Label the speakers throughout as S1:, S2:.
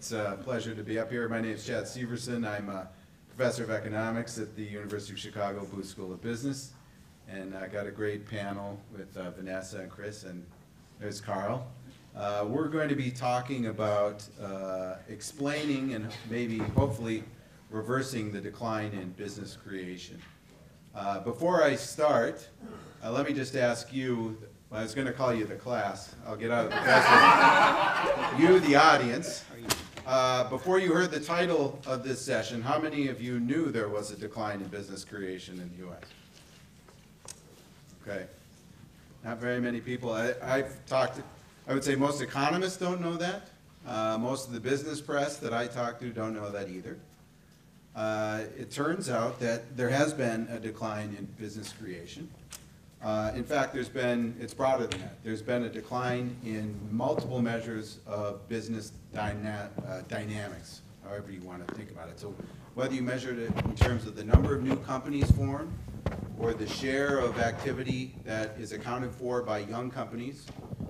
S1: It's a pleasure to be up here. My name is Chad Syverson. I'm a professor of economics at the University of Chicago Booth School of Business. And I got a great panel with Vanessa and Chris, and there's Carl. We're going to be talking about explaining and maybe, hopefully, reversing the decline in business creation. Before I start, let me just ask you, I was going to call you the class. I'll get out of the class. You, the audience. Before you heard the title of this session, how many of you knew there was a decline in business creation in the U.S.? Okay. Not very many people. I've talked to, I would say most economists don't know that. Most of the business press that I talk to don't know that either. It turns out that there has been a decline in business creation. In fact, it's broader than that. There's been a decline in multiple measures of business dynamics, however you want to think about it. So whether you measured it in terms of the number of new companies formed, or the share of activity that is accounted for by young companies,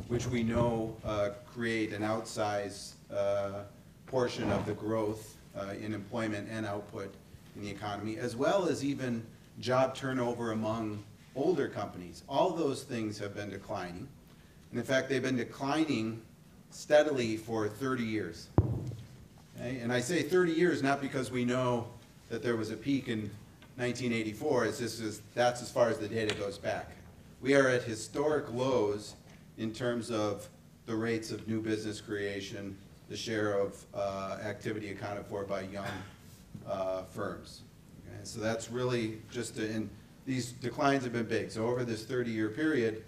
S1: which we know create an outsized portion of the growth in employment and output in the economy, as well as even job turnover among older companies. All those things have been declining. And in fact, they've been declining steadily for 30 years. Okay? And I say 30 years not because we know that there was a peak in 1984, that's as far as the data goes back. We are at historic lows in terms of the rates of new business creation, the share of activity accounted for by young firms. Okay? So that's really just, and these declines have been big. So over this 30-year period,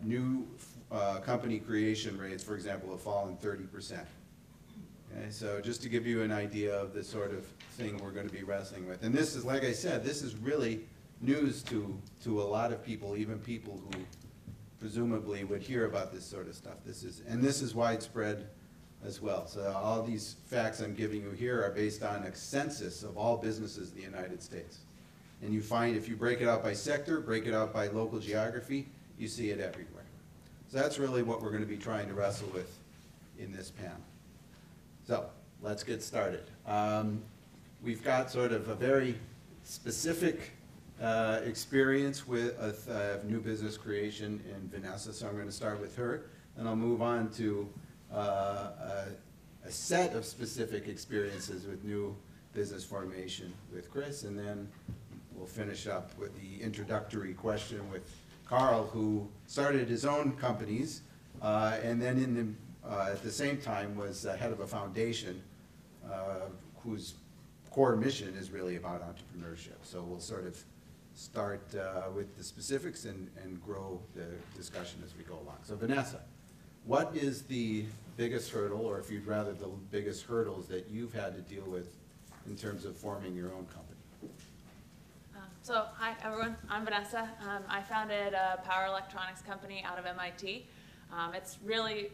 S1: new company creation rates, for example, have fallen 30%. Okay, so just to give you an idea of the sort of thing we're going to be wrestling with. And this is, like I said, this is really news to a lot of people, even people who presumably would hear about this sort of stuff. This is widespread as well. So all these facts I'm giving you here are based on a census of all businesses in the United States. And you find if you break it out by sector, break it out by local geography, you see it everywhere. So that's really what we're going to be trying to wrestle with in this panel. So let's get started. We've got sort of a very specific experience with new business creation in Vanessa, so I'm going to start with her, and I'll move on to a set of specific experiences with new business formation with Chris, and then we'll finish up with the introductory question with Carl, who started his own companies, and then at the same time was head of a foundation whose core mission is really about entrepreneurship. So we'll sort of start with the specifics and grow the discussion as we go along. So Vanessa, what is the biggest hurdle, or if you'd rather, the biggest hurdles that you've had to deal with in terms of forming your own company?
S2: So hi everyone, I'm Vanessa. I founded a power electronics company out of MIT. It's really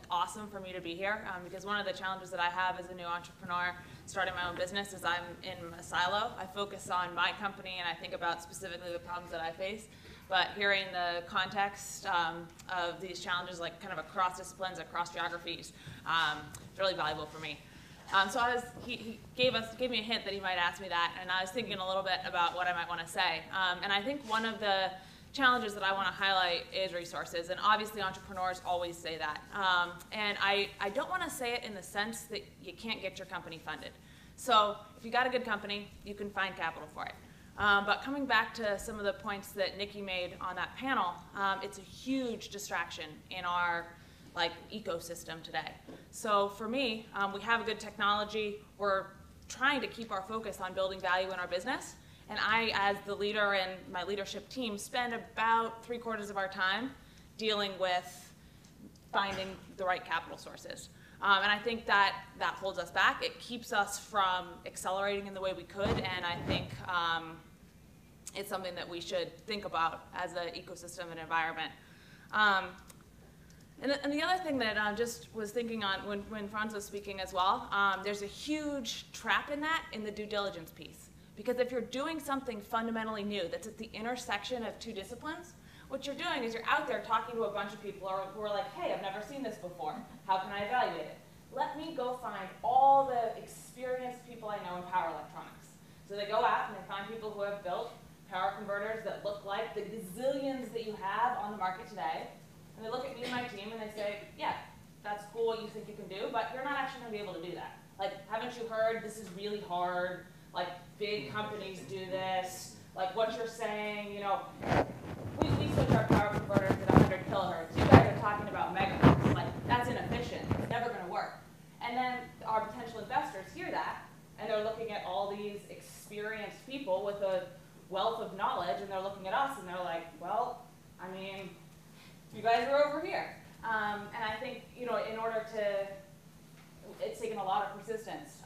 S2: awesome for me to be here because one of the challenges that I have as a new entrepreneur starting my own business is I'm in a silo. I focus on my company and I think about specifically the problems that I face. But hearing the context of these challenges, like kind of across disciplines, across geographies, is really valuable for me. So he gave me a hint that he might ask me that, and I was thinking a little bit about what I might want to say. And I think one of the challenges that I want to highlight is resources, and obviously entrepreneurs always say that. And I don't want to say it in the sense that you can't get your company funded. So if you got a good company, you can find capital for it. But coming back to some of the points that Nikki made on that panel, it's a huge distraction in our ecosystem today. So for me, we have a good technology. We're trying to keep our focus on building value in our business. And I, as the leader and my leadership team, spend about 3/4 of our time dealing with finding the right capital sources. And I think that holds us back. It keeps us from accelerating in the way we could. And I think it's something that we should think about as an ecosystem and environment. And the other thing that I just was thinking on when Franz was speaking as well, there's a huge trap in that in the due diligence piece. Because if you're doing something fundamentally new that's at the intersection of two disciplines, what you're doing is you're out there talking to a bunch of people who are like, hey, I've never seen this before. How can I evaluate it? let me go find all the experienced people I know in power electronics. So they go out and they find people who have built power converters that look like the gazillions that you have on the market today. And they look at me and my team and they say, yeah, that's cool what you think you can do, but you're not actually going to be able to do that. Like, haven't you heard this is really hard? Like, big companies do this. Like, what you're saying, you know, we switch our power converters at 100 kilohertz. You guys are talking about megahertz. Like, that's inefficient. It's never going to work. And then our potential investors hear that, and they're looking at all these experienced people with a wealth of knowledge, and they're looking at us, and they're like, well, I mean, you guys are over here. And I think, you know, in order to, it's taken a lot of persistence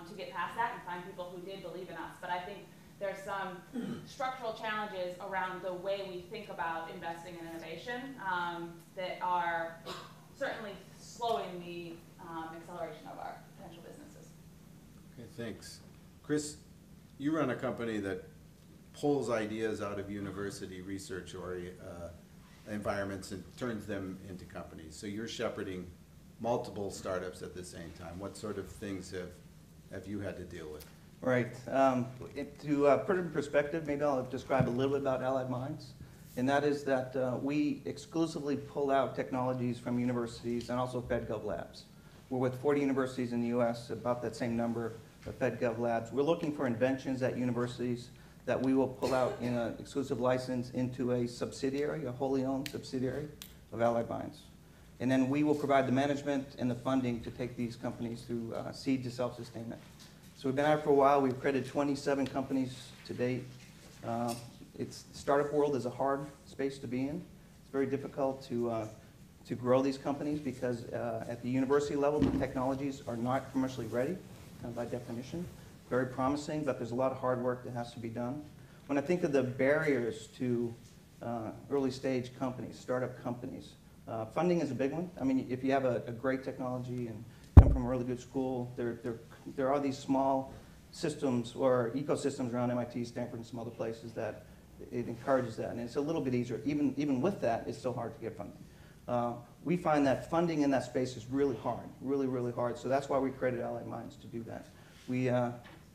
S2: to get past that and find people who did believe in us. But I think there's some structural challenges around the way we think about investing in innovation that are certainly slowing the acceleration of our potential businesses.
S1: Okay, thanks. Chris, you run a company that pulls ideas out of university research or environments and turns them into companies. So you're shepherding multiple startups at the same time. What sort of things have you had to deal with?
S3: Right. To put it in perspective, maybe I'll describe a little bit about Allied Minds. And that is that we exclusively pull out technologies from universities and also FedGov labs. We're with 40 universities in the US, about that same number of FedGov labs. We're looking for inventions at universities that we will pull out in an exclusive license into a subsidiary, a wholly owned subsidiary of Allied Minds. And then we will provide the management and the funding to take these companies through seed to self-sustainment. So we've been at it for a while. We've created 27 companies to date. Startup world is a hard space to be in. It's very difficult to grow these companies because at the university level, the technologies are not commercially ready, kind of by definition. Very promising, but there's a lot of hard work that has to be done. When I think of the barriers to early stage companies, startup companies, funding is a big one. I mean, if you have a great technology and come from a really good school, there are these small systems or ecosystems around MIT, Stanford, and some other places that it encourages that. And it's a little bit easier. Even with that, it's still hard to get funding. We find that funding in that space is really hard, really, really hard. So that's why we created Allied Minds to do that.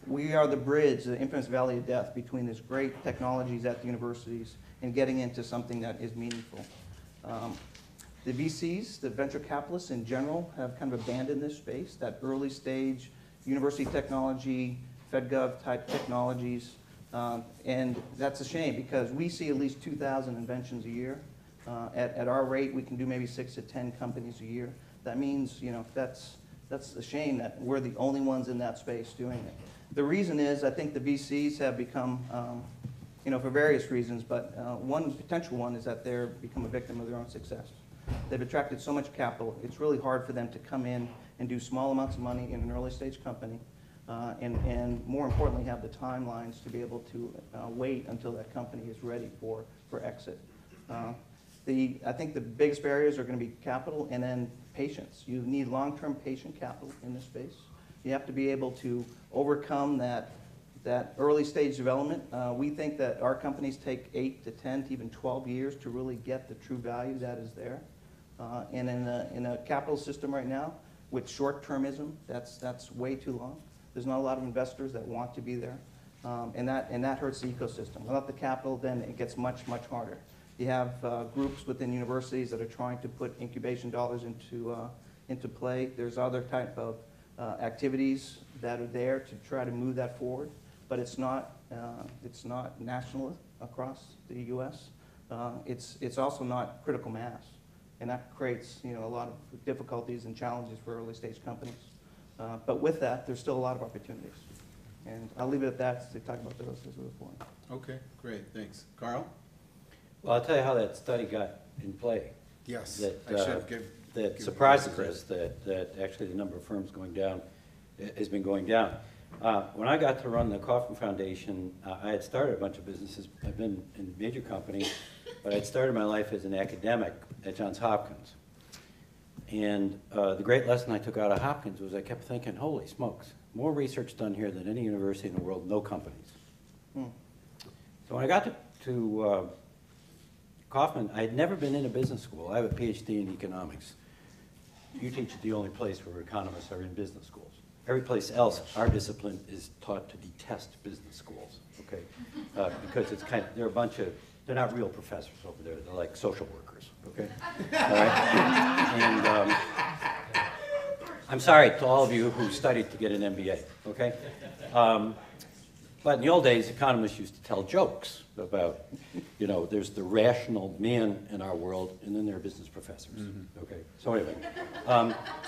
S3: We are the bridge, the infamous valley of death, between these great technologies at the universities and getting into something that is meaningful. The VCs, the venture capitalists in general, have kind of abandoned this space, that early stage university technology, FedGov type technologies, and that's a shame because we see at least 2,000 inventions a year. At our rate, we can do maybe 6 to 10 companies a year. That means, you know, that's a shame that we're the only ones in that space doing it. The reason is, I think the VCs have become, you know, for various reasons, but one potential one is that they're become a victim of their own success. They've attracted so much capital, it's really hard for them to come in and do small amounts of money in an early stage company, and more importantly, have the timelines to be able to wait until that company is ready for exit. I think the biggest barriers are going to be capital and then patience. You need long-term patient capital in this space. You have to be able to overcome that early stage development. We think that our companies take 8 to 10 to even 12 years to really get the true value that is there. And in a capital system right now, with short-termism, that's way too long. There's not a lot of investors that want to be there, and that hurts the ecosystem. Without the capital, then it gets much, much harder. You have groups within universities that are trying to put incubation dollars into play. There's other type of activities that are there to try to move that forward, but it's not national across the U.S. It's also not critical mass, and that creates, you know, a lot of difficulties and challenges for early stage companies. But with that, there's still a lot of opportunities, and I'll leave it at that to talk about those as a point.
S1: Okay, great, thanks. Carl?
S4: Well, I'll tell you how that study got in play.
S1: Yes.
S4: That surprises us that actually the number of firms going down has been going down. When I got to run the Kauffman Foundation, I had started a bunch of businesses. I've been in major companies, but I'd started my life as an academic at Johns Hopkins. And the great lesson I took out of Hopkins was I kept thinking, holy smokes, more research done here than any university in the world, no companies. So when I got to Kauffman, I had never been in a business school. I have a PhD in economics. you teach at the only place where economists are in business schools. Every place else, our discipline is taught to detest business schools, okay? Because it's kind of, they're a bunch of, they're not real professors over there. They're like social workers, okay? All right? And I'm sorry to all of you who studied to get an MBA, okay? But in the old days, economists used to tell jokes about, you know, there's the rational man in our world, and then there are business professors, okay? So anyway,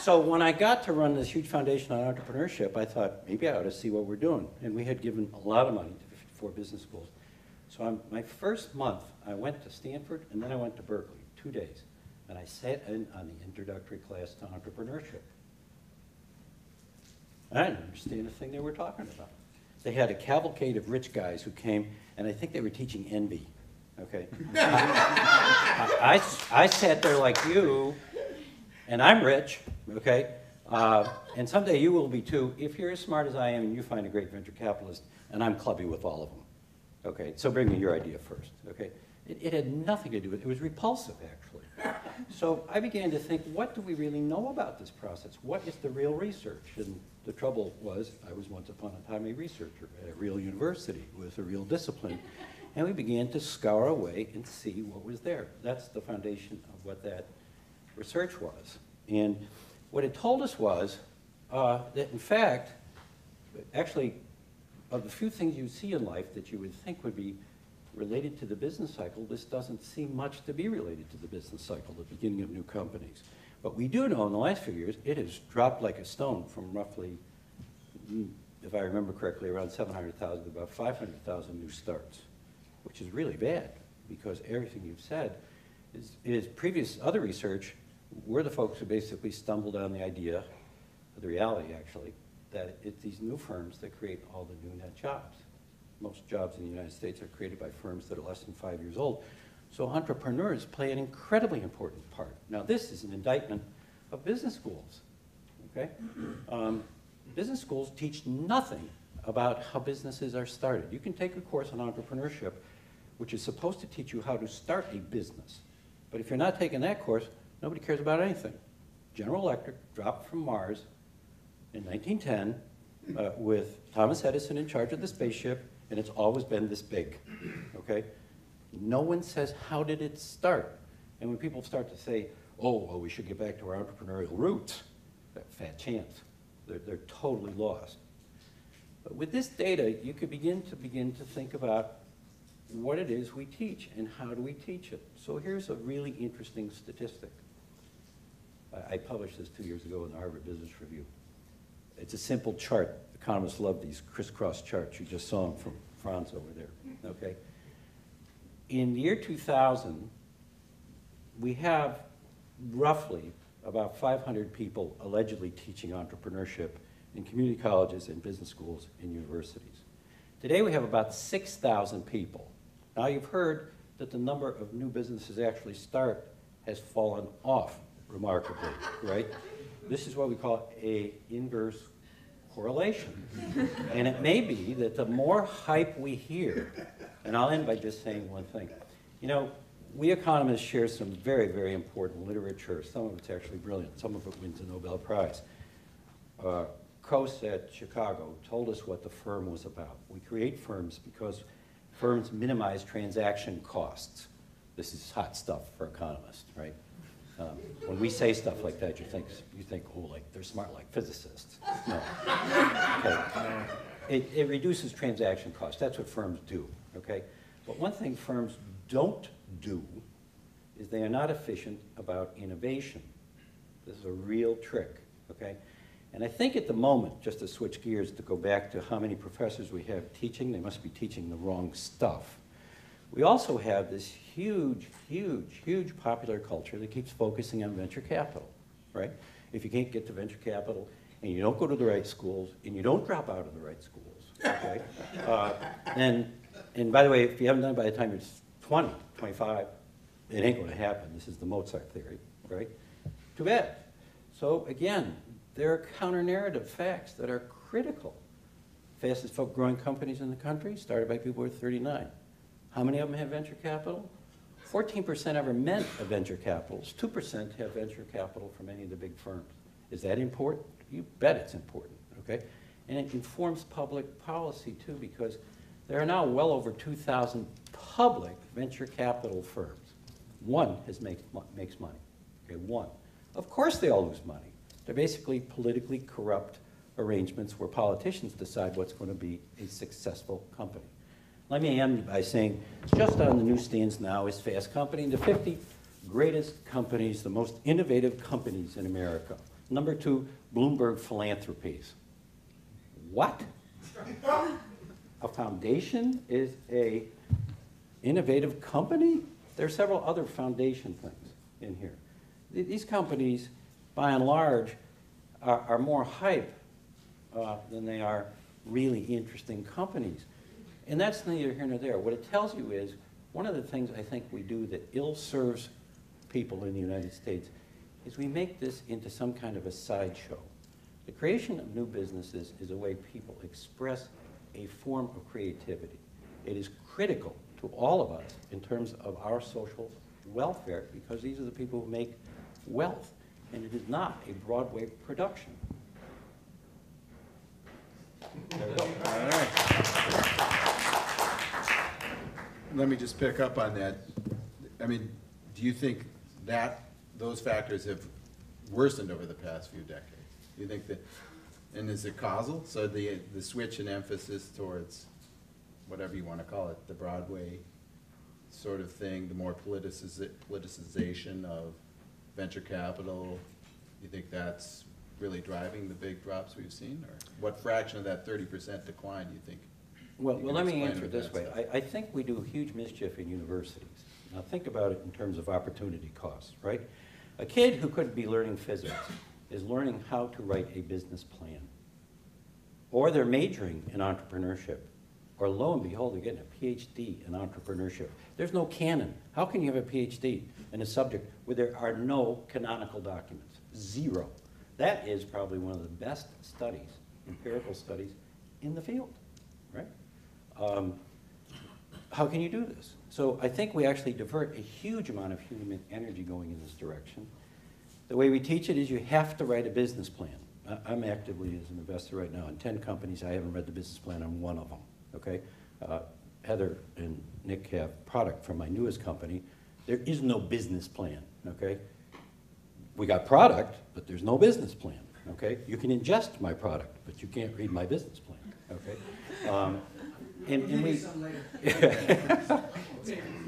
S4: so when I got to run this huge foundation on entrepreneurship, I thought, maybe I ought to see what we're doing. And we had given a lot of money to 54 business schools. So my first month, I went to Stanford, and then I went to Berkeley, 2 days. And I sat in on the introductory class to entrepreneurship. I didn't understand a thing they were talking about. They had a cavalcade of rich guys who came, and I think they were teaching envy, okay? I sat there like you, and I'm rich, okay? And someday you will be too, if you're as smart as I am and you find a great venture capitalist, and I'm clubby with all of them, okay? So bring me your idea first, okay? It had nothing to do with it. It was repulsive, actually. So I began to think, what do we really know about this process? What is the real research? And the trouble was, I was once upon a time a researcher at a real university with a real discipline, and we began to scour away and see what was there. That's the foundation of what that research was. And what it told us was that, in fact, actually, of the few things you see in life that you would think would be related to the business cycle, this doesn't seem much to be related to the business cycle, the beginning of new companies. But we do know in the last few years, it has dropped like a stone from roughly, if I remember correctly, around 700,000 to about 500,000 new starts, which is really bad, because everything you've said is previous other research. We're the folks who basically stumbled on the idea, the reality actually, that it's these new firms that create all the new net jobs. Most jobs in the United States are created by firms that are less than 5 years old. So entrepreneurs play an incredibly important part. Now this is an indictment of business schools, okay? Business schools teach nothing about how businesses are started. You can take a course on entrepreneurship, which is supposed to teach you how to start a business. But if you're not taking that course, nobody cares about anything. General Electric dropped from Mars in 1910 with Thomas Edison in charge of the spaceship, and it's always been this big, okay? No one says, how did it start? And when people start to say, oh, well, we should get back to our entrepreneurial roots, that fat chance. They're totally lost. But with this data, you could begin to think about what it is we teach and how do we teach it. So here's a really interesting statistic. I published this 2 years ago in the Harvard Business Review. It's a simple chart. Economists love these crisscross charts. You just saw them from Franz over there, okay? In the year 2000, we have roughly about 500 people allegedly teaching entrepreneurship in community colleges and business schools and universities. Today we have about 6,000 people. Now you've heard that the number of new businesses actually start has fallen off remarkably, right? This is what we call an inverse correlation. And it may be that the more hype we hear, and I'll end by just saying one thing. You know, we economists share some very, very important literature. Some of it's actually brilliant. Some of it wins a Nobel Prize. Coase at Chicago told us what the firm was about. We create firms because firms minimize transaction costs. This is hot stuff for economists, right? When we say stuff like that, you think, oh, like they're smart like physicists. No. Okay. It reduces transaction costs. That's what firms do, okay? But one thing firms don't do is they are not efficient about innovation. This is a real trick, okay? And I think at the moment, just to switch gears to go back to how many professors we have teaching, they must be teaching the wrong stuff. We also have this huge, huge, huge popular culture that keeps focusing on venture capital, right? If you can't get to venture capital, and you don't go to the right schools, and you don't drop out of the right schools, okay? And by the way, if you haven't done it by the time you're 20, 25, it ain't going to happen. This is the Mozart theory, right? Too bad. So again, there are counter-narrative facts that are critical. Fastest growing companies in the country started by people who are 39. How many of them have venture capital? 14% ever met a venture capitalist. 2% have venture capital from any of the big firms. Is that important? You bet it's important, okay? And it informs public policy too, because there are now well over 2,000 public venture capital firms. One makes money, okay, one. Of course they all lose money. They're basically politically corrupt arrangements where politicians decide what's going to be a successful company. Let me end by saying, just on the newsstands now is Fast Company, the 50 greatest companies, the most innovative companies in America. Number 2, Bloomberg Philanthropies. What? A foundation is a innovative company? There are several other foundation things in here. These companies, by and large, are more hype than they are really interesting companies. And that's neither here nor there. What it tells you is, one of the things I think we do that ill serves people in the United States is we make this into some kind of a sideshow. The creation of new businesses is a way people express a form of creativity. It is critical to all of us in terms of our social welfare, because these are the people who make wealth, and it is not a Broadway production. There we go.
S1: All right. Let me just pick up on that. I mean, do you think that those factors have worsened over the past few decades? Do you think that, and is it causal? So the switch in emphasis towards whatever you want to call it, the Broadway sort of thing, the more politicization of venture capital, you think that's really driving the big drops we've seen? Or what fraction of that 30% decline do you think?
S4: Well, let me answer it this way. I think we do huge mischief in universities. Now think about it in terms of opportunity costs, right? A kid who could be learning physics is learning how to write a business plan. Or they're majoring in entrepreneurship. Or lo and behold, they're getting a PhD in entrepreneurship. There's no canon. How can you have a PhD in a subject where there are no canonical documents? Zero. That is probably one of the best studies, empirical studies, in the field, right? How can you do this? So I think we actually divert a huge amount of human energy going in this direction. The way we teach it is you have to write a business plan. I'm actively as an investor right now in 10 companies. I haven't read the business plan on one of them, okay? Heather and Nick have product from my newest company. There is no business plan, okay? We got product, but there's no business plan, okay? You can ingest my product, but you can't read my business plan, okay? And we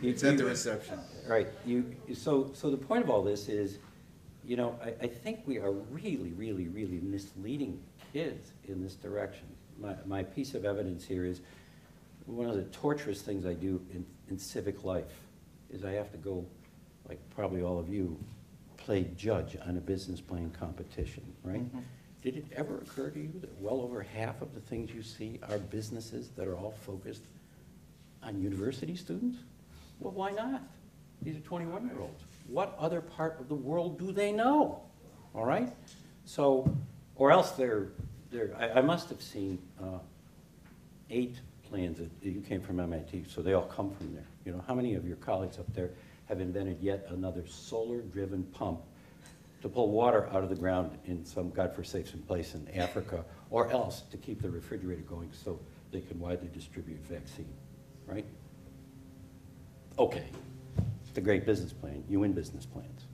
S1: It's at the reception.
S4: Right. So the point of all this is, you know, I think we are really, really, really misleading kids in this direction. My piece of evidence here is one of the torturous things I do in civic life is I have to go, like probably all of you, play judge on a business plan competition, right? Mm-hmm. Did it ever occur to you that well over half of the things you see are businesses that are all focused on university students? Well, why not? These are 21-year-olds. What other part of the world do they know? All right? So, or else I must have seen 8 plans that you came from MIT, so they all come from there. You know, how many of your colleagues up there have invented yet another solar-driven pump to pull water out of the ground in some godforsaken place in Africa, or else to keep the refrigerator going so they can widely distribute vaccine, right? Okay, it's a great business plan. You win business plans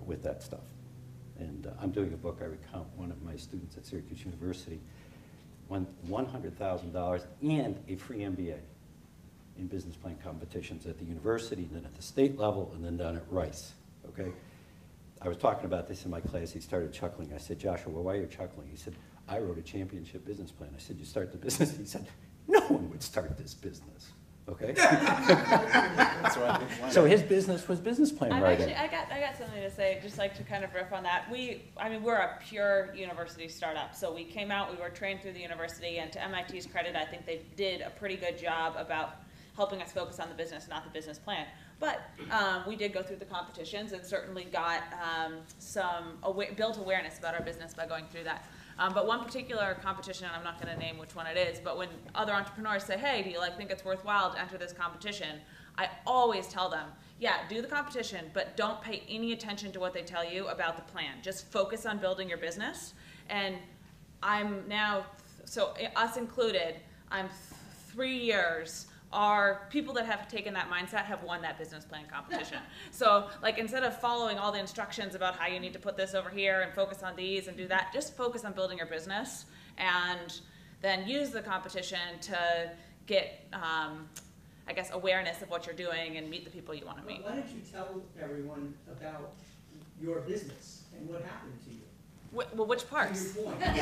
S4: with that stuff. And I'm doing a book. I recount one of my students at Syracuse University won $100,000 and a free MBA in business plan competitions at the university, and then at the state level, and then down at Rice, okay? I was talking about this in my class. He started chuckling. I said, Joshua, well, why are you chuckling? He said, I wrote a championship business plan. I said, you start the business? He said, no one would start this business, okay?
S1: That's why
S4: so his business was business plan writing.
S2: I got something to say, just like to kind of riff on that. We're a pure university startup. So we came out, we were trained through the university, and to MIT's credit, I think they did a pretty good job about helping us focus on the business, not the business plan. But we did go through the competitions and certainly got built awareness about our business by going through that. But one particular competition, and I'm not going to name which one it is, but when other entrepreneurs say, hey, do you think it's worthwhile to enter this competition, I always tell them, yeah, do the competition, but don't pay any attention to what they tell you about the plan. Just focus on building your business. And I'm now, so us included, I'm 3 years. Our people that have taken that mindset have won that business plan competition. So instead of following all the instructions about how you need to put this over here and focus on these and do that, just focus on building your business and then use the competition to get, I guess, awareness of what you're doing and meet the people you want to meet.
S5: Why don't you tell everyone about your business and what happened to you?
S2: Well, which parts?
S5: To your point.
S6: Hang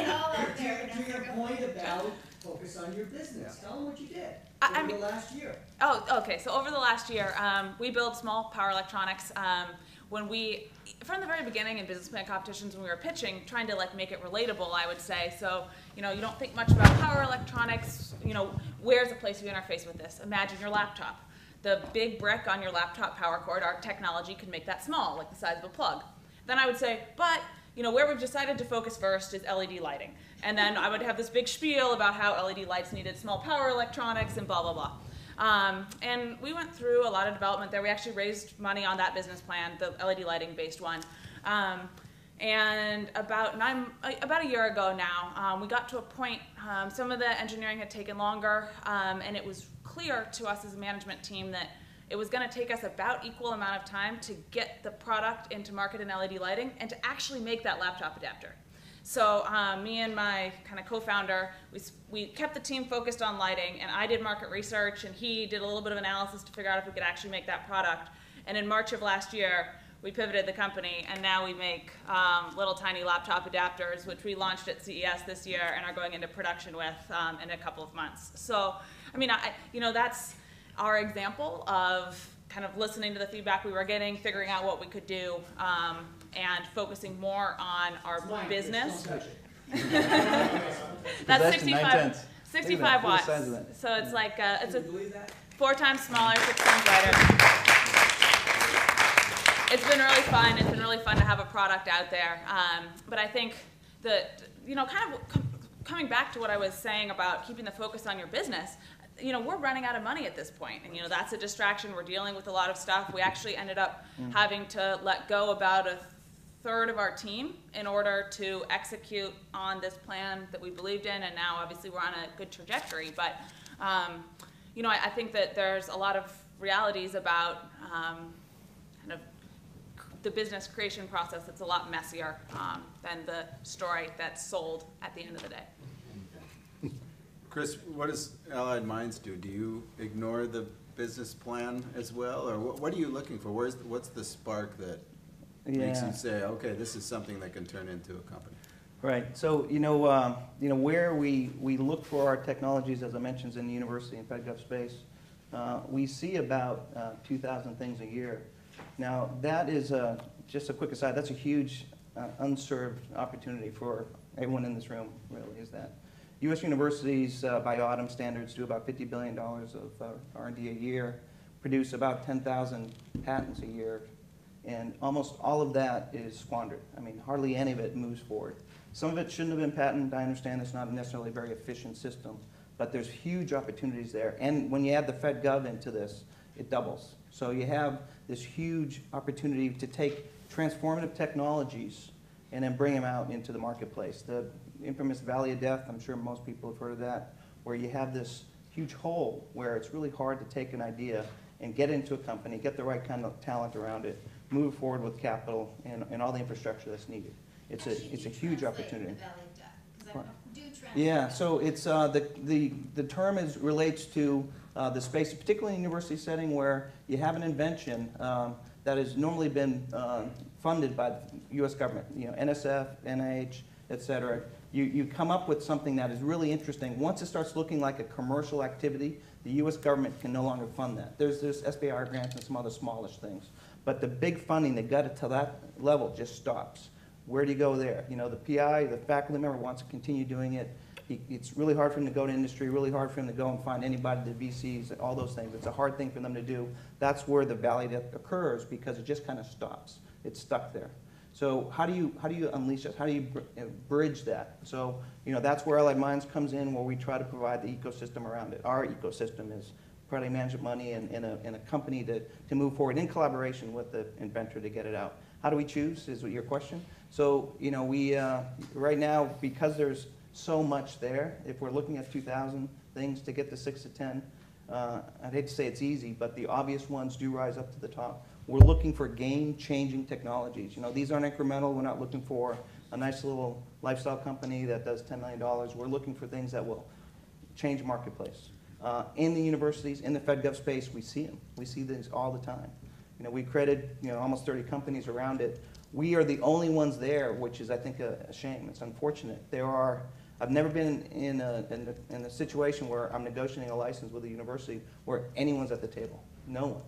S6: it all up there.
S5: To your point about focus on your business. Tell them what you did
S2: I
S5: over
S2: mean-
S5: the last year.
S2: Oh, okay. So over the last year, we build small power electronics. From the very beginning in business plan competitions, when we were pitching, trying to make it relatable, I would say. So, you don't think much about power electronics. Where's the place you interface with this? Imagine your laptop. The big brick on your laptop power cord, our technology can make that small, like the size of a plug. Then I would say, but where we've decided to focus first is LED lighting. And then I would have this big spiel about how LED lights needed small power electronics and blah, blah, blah. And we went through a lot of development there. We actually raised money on that business plan, the LED lighting based one. And about a year ago now, we got to a point, some of the engineering had taken longer, and it was clear to us as a management team that it was going to take us about equal amount of time to get the product into market in LED lighting and to actually make that laptop adapter. So me and my kind of co-founder, we kept the team focused on lighting, and I did market research, and he did a little bit of analysis to figure out if we could actually make that product. And in March of last year, we pivoted the company, and now we make little tiny laptop adapters, which we launched at CES this year and are going into production with in a couple of months. So, I mean, that's our example of kind of listening to the feedback we were getting, figuring out what we could do, and focusing more on our business.
S5: Don't touch it.
S2: That's
S3: Possession, 9/10.
S2: 65 watts.
S3: Look at the size of that.
S2: So it's it's
S5: Can
S2: a
S5: you believe that?
S2: 4 times smaller, 6 times lighter. It's been really fun. It's been really fun to have a product out there. But I think that, kind of coming back to what I was saying about keeping the focus on your business, we're running out of money at this point. And, that's a distraction. We're dealing with a lot of stuff. We actually ended up having to let go about a third of our team in order to execute on this plan that we believed in. And now, obviously, we're on a good trajectory. But, I think that there's a lot of realities about kind of the business creation process that's a lot messier than the story that's sold at the end of the day.
S1: Chris, what does Allied Minds do? Do you ignore the business plan as well, or what are you looking for? What's the spark that makes you say, okay, this is something that can turn into a company?
S3: Right. So where we look for our technologies, as I mentioned, in the university and FedGov space, we see about 2,000 things a year. Now that is just a quick aside. That's a huge unserved opportunity for everyone in this room. Really, is that U.S. universities, by autumn standards, do about $50 billion of R&D a year, produce about 10,000 patents a year, and almost all of that is squandered. I mean, hardly any of it moves forward. Some of it shouldn't have been patented. I understand it's not necessarily a very efficient system, but there's huge opportunities there. And when you add the FedGov into this, it doubles. So you have this huge opportunity to take transformative technologies and then bring them out into the marketplace. The infamous Valley of Death, I'm sure most people have heard of that, where you have this huge hole where it's really hard to take an idea and get into a company, get the right kind of talent around it, move forward with capital and all the infrastructure that's needed. It's a huge opportunity. Yeah, so it's the term relates to the space, particularly in a university setting where you have an invention that has normally been funded by the U.S. government, NSF, NIH, et cetera. You come up with something that is really interesting. Once it starts looking like a commercial activity, the U.S. government can no longer fund that. There's SBIR grants and some other smallish things. But the big funding that got it to that level just stops. Where do you go there? The PI, the faculty member wants to continue doing it. It's really hard for him to go to industry, really hard for him to go and find anybody, the VCs, all those things. It's a hard thing for them to do. That's where the valley death occurs because it just kind of stops. It's stuck there. So how do you unleash that? How do you bridge that? So, that's where Allied Minds comes in, where we try to provide the ecosystem around it. Our ecosystem is product management money and a company to move forward in collaboration with the inventor to get it out. How do we choose, is your question? So, we, right now, because there's so much there, if we're looking at 2,000 things to get to 6 to 10, I'd hate to say it's easy, but the obvious ones do rise up to the top. We're looking for game-changing technologies. These aren't incremental. We're not looking for a nice little lifestyle company that does $10 million. We're looking for things that will change the marketplace. In the universities, in the FedGov space, we see them. We see these all the time. We created almost 30 companies around it. We are the only ones there, which is, I think, a shame. It's unfortunate. I've never been in a situation where I'm negotiating a license with a university where anyone's at the table. No one.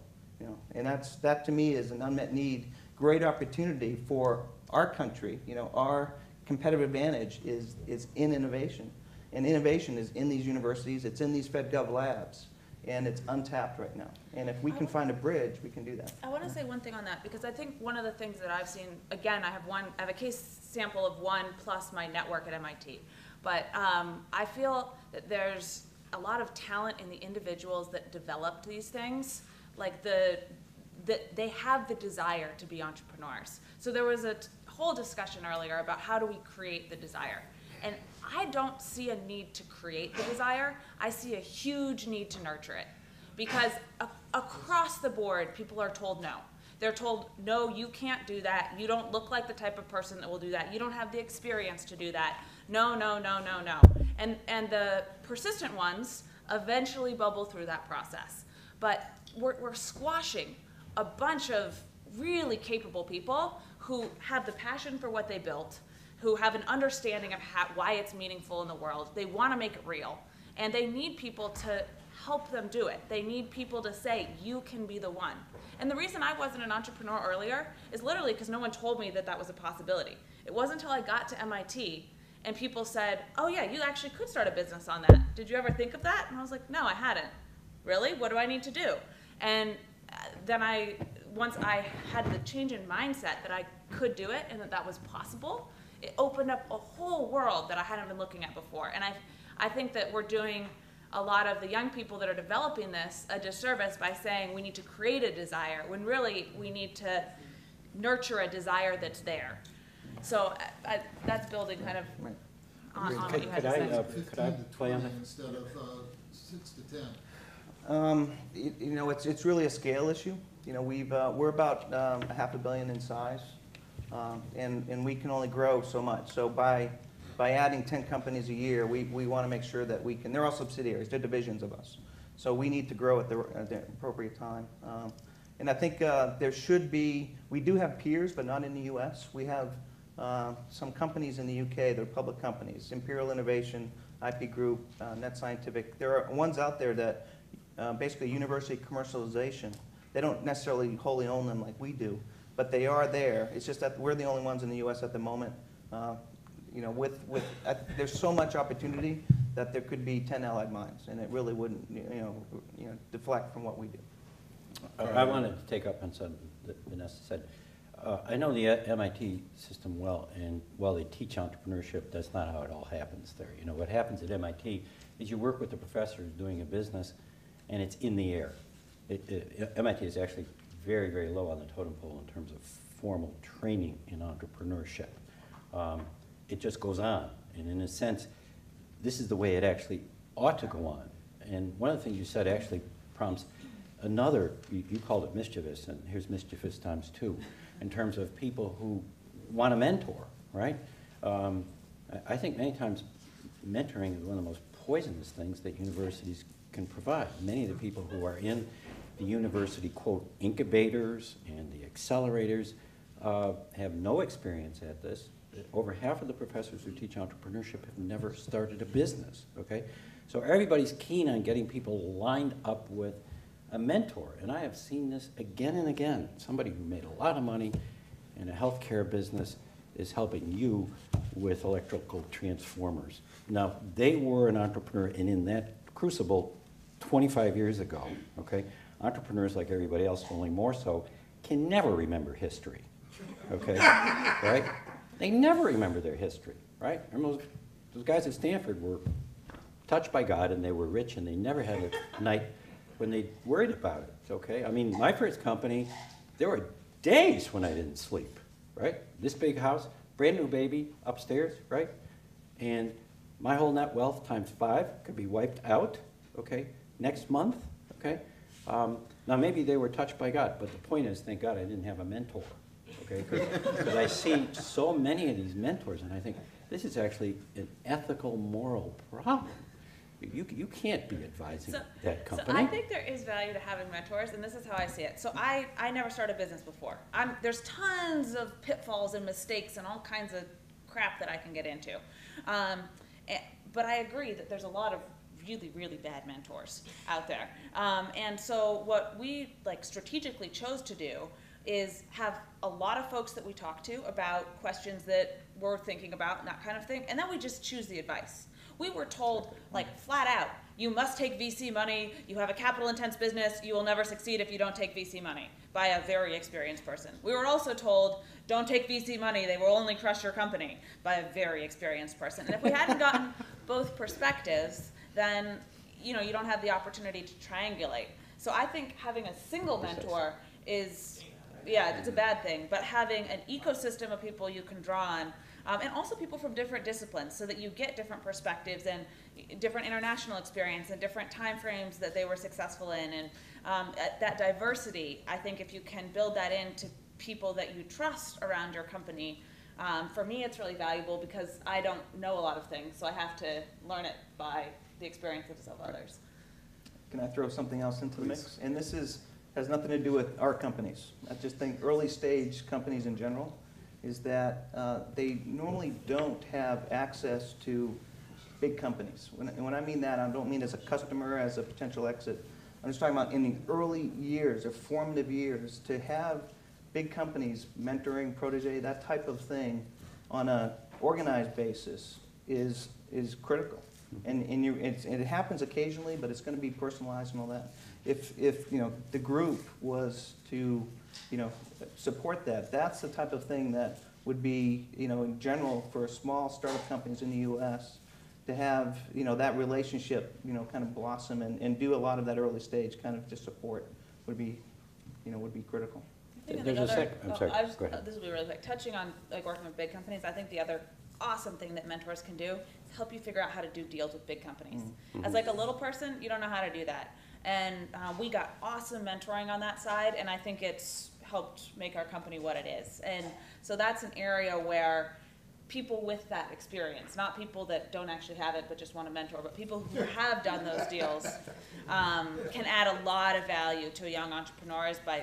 S3: And that to me is an unmet need, great opportunity for our country. Our competitive advantage is in innovation. And innovation is in these universities, it's in these FedGov labs, and it's untapped right now. And if we can find a bridge, we can do that.
S2: I want to say one thing on that, because I think one of the things that I've seen, again, I have a case sample of one plus my network at MIT. But I feel that there's a lot of talent in the individuals that developed these things. Like they have the desire to be entrepreneurs. So there was a whole discussion earlier about how do we create the desire. And I don't see a need to create the desire. I see a huge need to nurture it. Because across the board, people are told no. They're told, no, you can't do that. You don't look like the type of person that will do that. You don't have the experience to do that. No, no, no, no, no. And the persistent ones eventually bubble through that process. But we're squashing a bunch of really capable people who have the passion for what they built, who have an understanding of why it's meaningful in the world. They want to make it real. And they need people to help them do it. They need people to say, you can be the one. And the reason I wasn't an entrepreneur earlier is literally because no one told me that that was a possibility. It wasn't until I got to MIT and people said, oh yeah, you actually could start a business on that. Did you ever think of that? And I was like, no, I hadn't. Really? What do I need to do? And then once I had the change in mindset that I could do it and that that was possible, it opened up a whole world that I hadn't been looking at before. And I think that we're doing a lot of the young people that are developing this a disservice by saying we need to create a desire, when really we need to nurture a desire that's there. So that's building kind of on what you had to say.
S4: Could I play on it?
S6: Instead of 6 to 10.
S3: It's really a scale issue. We're about $500 million in size, and we can only grow so much. So by adding 10 companies a year, we want to make sure that we can. They're all subsidiaries. They're divisions of us. So we need to grow at the appropriate time. And I think there should be. We do have peers, but not in the U.S. We have some companies in the UK. They're public companies. Imperial Innovation, IP Group, Net Scientific. There are ones out there that. Basically university commercialization. They don't necessarily wholly own them like we do, but they are there. It's just that we're the only ones in the U.S. at the moment. There's so much opportunity that there could be 10 Allied Minds, and it really wouldn't deflect from what we do.
S4: I wanted to take up on something that Vanessa said. I know the MIT system well, and while they teach entrepreneurship, that's not how it all happens there. What happens at MIT is you work with the professors doing a business, and it's in the air. MIT is actually very, very low on the totem pole in terms of formal training in entrepreneurship. It just goes on, and in a sense, this is the way it actually ought to go on. And one of the things you said actually prompts another, you called it mischievous, and here's mischievous times 2, in terms of people who want a mentor, right? I think many times mentoring is one of the most poisonous things that universities can provide. Many of the people who are in the university, quote, incubators and the accelerators have no experience at this. Over half of the professors who teach entrepreneurship have never started a business, okay? So everybody's keen on getting people lined up with a mentor, and I have seen this again and again. Somebody who made a lot of money in a healthcare business is helping you with electrical transformers. Now, they were an entrepreneur, and in that crucible 25 years ago, okay, entrepreneurs, like everybody else, only more so, can never remember history. okay, right? They never remember their history, right? Remember those guys at Stanford were touched by God and they were rich and they never had a night when they worried about it, okay? I mean, my first company, there were days when I didn't sleep, right? This big house, brand new baby upstairs, right? And my whole net wealth times 5 could be wiped out, okay, next month, okay? Now maybe they were touched by God, but the point is, thank God I didn't have a mentor, okay? Because I see so many of these mentors and I think, this is actually an ethical, moral problem. You can't be advising that company.
S2: So I think there is value to having mentors, and this is how I see it. So I never started a business before. There's tons of pitfalls and mistakes and all kinds of crap that I can get into. But I agree that there's a lot of really, really bad mentors out there. And so what we strategically chose to do is have a lot of folks that we talk to about questions that we're thinking about and that kind of thing, and then we just choose the advice. We were told, flat out, you must take VC money, you have a capital-intense business, you will never succeed if you don't take VC money, by a very experienced person. We were also told, don't take VC money, they will only crush your company, by a very experienced person. And if we hadn't gotten both perspectives, then you don't have the opportunity to triangulate. So I think having a single mentor is, it's a bad thing, but having an ecosystem of people you can draw on, and also people from different disciplines, so that you get different perspectives and different international experience and different time frames that they were successful in. And that diversity, I think if you can build that into people that you trust around your company, for me it's really valuable because I don't know a lot of things, so I have to learn it by the experiences of others.
S3: Can I throw something else into the mix? And this has nothing to do with our companies. I just think early stage companies in general is that they normally don't have access to big companies. When I mean that, I don't mean as a customer, as a potential exit. I'm just talking about in the early years, or formative years, to have big companies mentoring, protege, that type of thing on an organized basis is critical. And it happens occasionally, but it's going to be personalized and all that. If the group was to support that, that's the type of thing that would be in general for small startup companies in the U.S. to have that relationship kind of blossom and do a lot of that early stage kind of just support would be critical.
S2: I think
S4: There's a
S2: another,
S4: I'm sorry,
S2: go
S4: ahead.
S2: this will be really quick. Touching on working with big companies, I think the other awesome thing that mentors can do is help you figure out how to do deals with big companies.
S4: Mm-hmm.
S2: As a little person, you don't know how to do that. And we got awesome mentoring on that side, and I think it's helped make our company what it is. And so that's an area where people with that experience, not people that don't actually have it but just want to mentor, but people who have done those deals can add a lot of value to a young entrepreneur by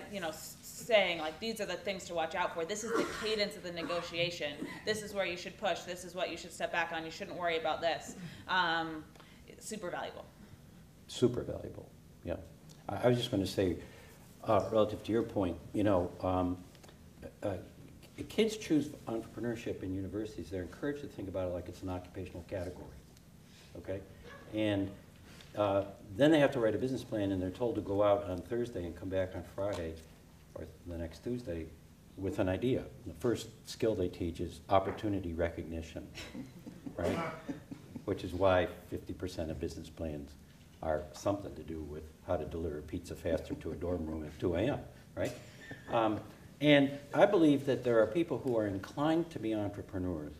S2: saying these are the things to watch out for. This is the cadence of the negotiation. This is where you should push. This is what you should step back on. You shouldn't worry about this. Super valuable.
S4: Super valuable, yeah. I was just going to say, relative to your point, kids choose entrepreneurship in universities. They're encouraged to think about it like it's an occupational category, okay? And then they have to write a business plan, and they're told to go out on Thursday and come back on Friday or the next Tuesday with an idea. The first skill they teach is opportunity recognition, right? Which is why 50% of business plans are something to do with how to deliver pizza faster to a dorm room at 2 a.m., right? And I believe that there are people who are inclined to be entrepreneurs,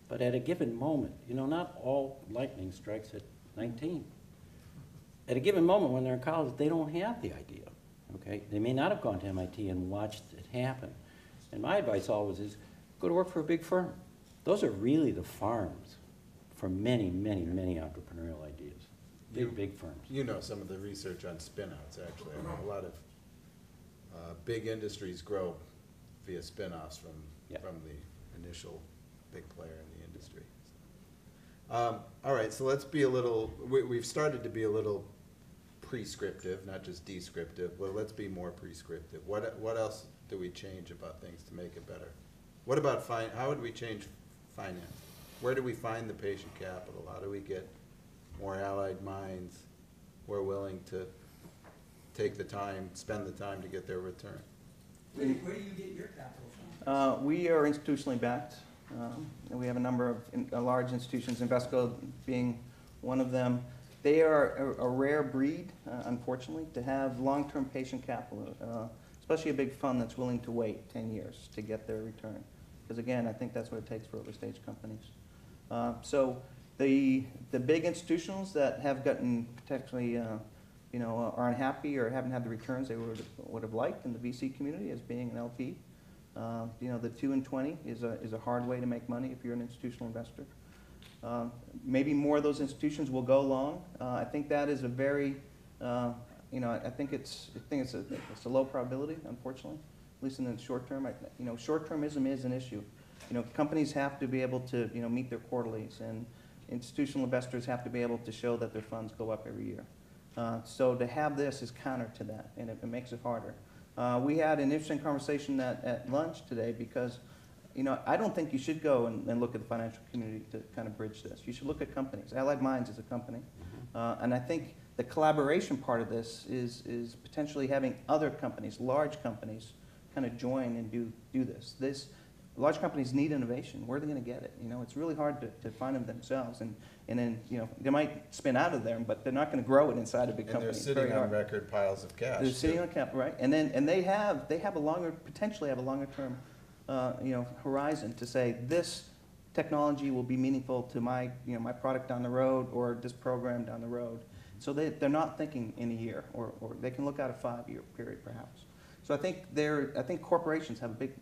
S4: but at a given moment, not all lightning strikes at 19. At a given moment when they're in college, they don't have the idea, okay? They may not have gone to MIT and watched it happen. And my advice always is, go to work for a big firm. Those are really the farms for many, many, many entrepreneurial ideas. Big firms.
S1: Some of the research on spin-outs, actually. A lot of big industries grow via spin-offs from the initial big player in the industry. All right, so let's be a little, we've started to be a little prescriptive, not just descriptive, but let's be more prescriptive. What else do we change about things to make it better? What about how would we change finance? Where do we find the patient capital? How do we get more allied minds who are willing to take the time, spend the time to get their return?
S5: Where do you get your capital from?
S3: We are institutionally backed, and we have a number of large institutions, Invesco being one of them. They are a rare breed, unfortunately, to have long-term patient capital, especially a big fund that's willing to wait 10 years to get their return. Because again, I think that's what it takes for early-stage companies. So the big institutionals that have gotten potentially, are unhappy or haven't had the returns they would have liked in the VC community as being an LP. The 2 and 20 is a hard way to make money if you're an institutional investor. Maybe more of those institutions will go long. I think that is a very, I think it's a low probability, unfortunately, at least in the short term. Short-termism is an issue. Companies have to be able to, meet their quarterlies, and institutional investors have to be able to show that their funds go up every year. So to have this is counter to that, and it makes it harder. We had an interesting conversation at lunch today because, I don't think you should go and look at the financial community to kind of bridge this. You should look at companies. Allied Minds is a company. And I think the collaboration part of this is potentially having other companies, large companies, kind of join and do this. Large companies need innovation. Where are they going to get it? It's really hard to find them themselves. And then, they might spin out of there, but they're not going to grow it inside a big company.
S1: And they're sitting on record piles of cash.
S3: They're sitting on capital, right? And they have a longer, potentially have a longer term, horizon to say this technology will be meaningful to my product down the road or this program down the road. So they're not thinking in a year, or they can look out a 5-year period perhaps. So I think corporations have a big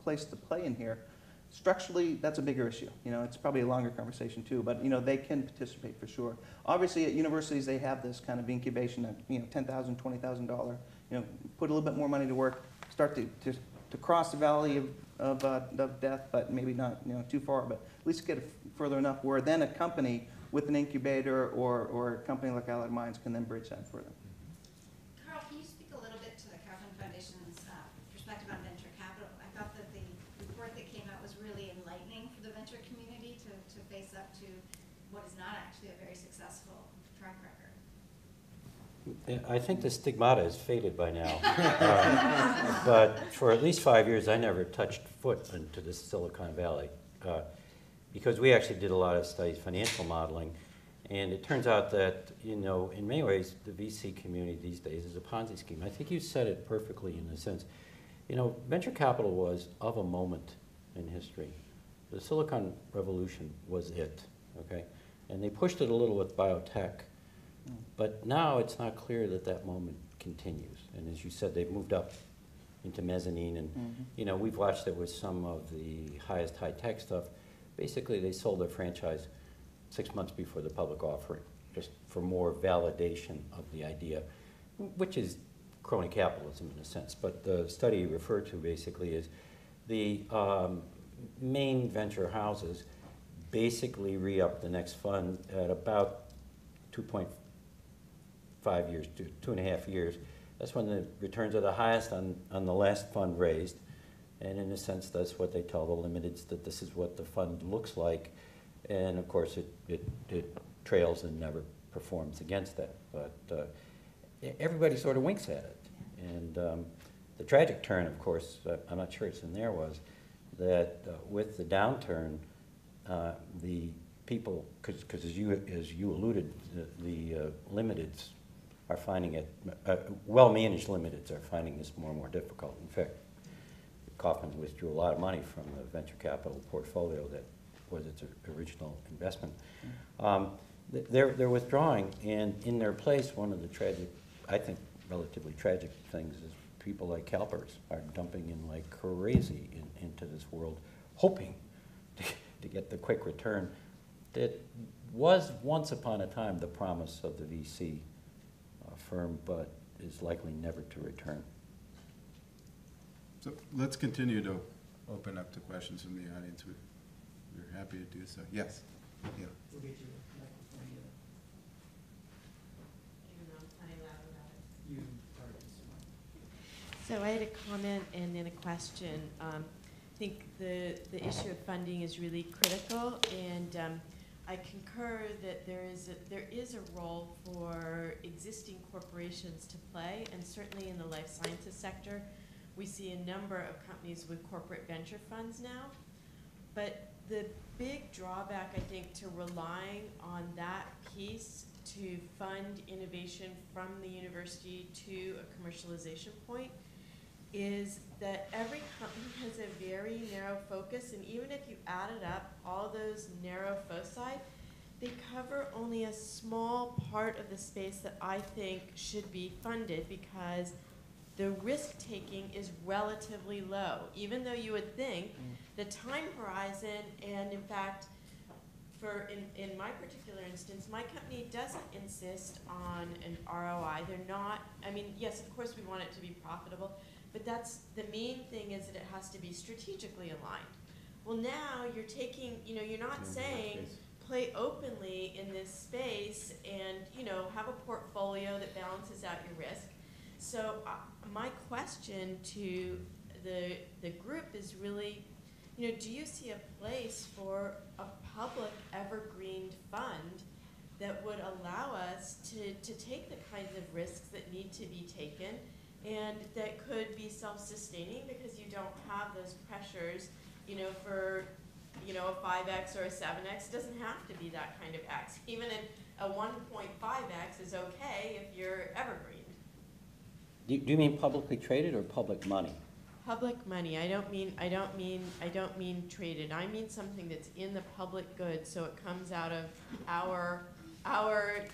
S3: place to play in here. Structurally, that's a bigger issue. It's probably a longer conversation too, but they can participate for sure. Obviously, at universities, they have this kind of incubation at $10,000, $20,000. Put a little bit more money to work, start to cross the valley of death, but maybe not too far, but at least get further enough where then a company with an incubator or a company like Allied Minds can then bridge that further.
S7: Carl, can you speak a little bit to the Kaufman Foundation's perspective on venture capital? I thought that the report that came out was really enlightening for the venture community to face up to what is not actually a very successful track record.
S4: I think the stigmata is faded by now. But for at least 5 years, I never touched foot into the Silicon Valley because we actually did a lot of studies, financial modeling, and it turns out that, in many ways, the VC community these days is a Ponzi scheme. I think you said it perfectly in a sense. Venture capital was of a moment in history. The Silicon Revolution was it, okay? And they pushed it a little with biotech. But now it's not clear that that moment continues. And as you said, they've moved up into mezzanine. And, we've watched it with some of the highest high-tech stuff. Basically, they sold their franchise 6 months before the public offering, just for more validation of the idea, which is crony capitalism in a sense. But the study you referred to basically is the main venture houses basically re-up the next fund at about 2.5 years, 2.5 years. That's when the returns are the highest on the last fund raised. And in a sense, that's what they tell the limiteds, that this is what the fund looks like. And of course, it trails and never performs against that. But everybody sort of winks at it. And the tragic turn, of course, I'm not sure it's in there, was that with the downturn, the people, because as you alluded, the limiteds are finding it, well-managed limiteds are finding this more and more difficult. In fact, Kaufman withdrew a lot of money from the venture capital portfolio that was its original investment. They're withdrawing, and in their place, one of the tragic, I think, relatively tragic things is people like CalPERS are dumping in like crazy into this world, hoping to get the quick return that was once upon a time the promise of the VC firm, but is likely never to return.
S1: So let's continue to open up to questions from the audience. We're happy to do so. Yes. Yeah.
S5: We'll get you a microphone here.
S8: Even though I'm plenty loud about it.
S5: You are this one.
S8: So I had a comment and then a question. I think the issue of funding is really critical, and I concur that there is a role for existing corporations to play, and certainly in the life sciences sector, we see a number of companies with corporate venture funds now. But the big drawback, I think, to relying on that piece to fund innovation from the university to a commercialization point is that every company has a very narrow focus, and even if you added up all those narrow foci, they cover only a small part of the space that I think should be funded, because the risk-taking is relatively low, even though you would think the time horizon, and in fact, in my particular instance, my company doesn't insist on an ROI. They're not, I mean, yes, of course we want it to be profitable, but that's, the main thing is that it has to be strategically aligned. Well, now you're taking, you're not saying play openly in this space and, have a portfolio that balances out your risk. So my question to the group is really, do you see a place for a public evergreen fund that would allow us to take the kinds of risks that need to be taken, and that could be self-sustaining because you don't have those pressures, for, a 5x or a 7x. It doesn't have to be that kind of x. Even a 1.5x is okay if you're evergreen.
S4: Do you mean publicly traded or public money?
S8: Public money. I don't mean traded. I mean something that's in the public good, so it comes out of our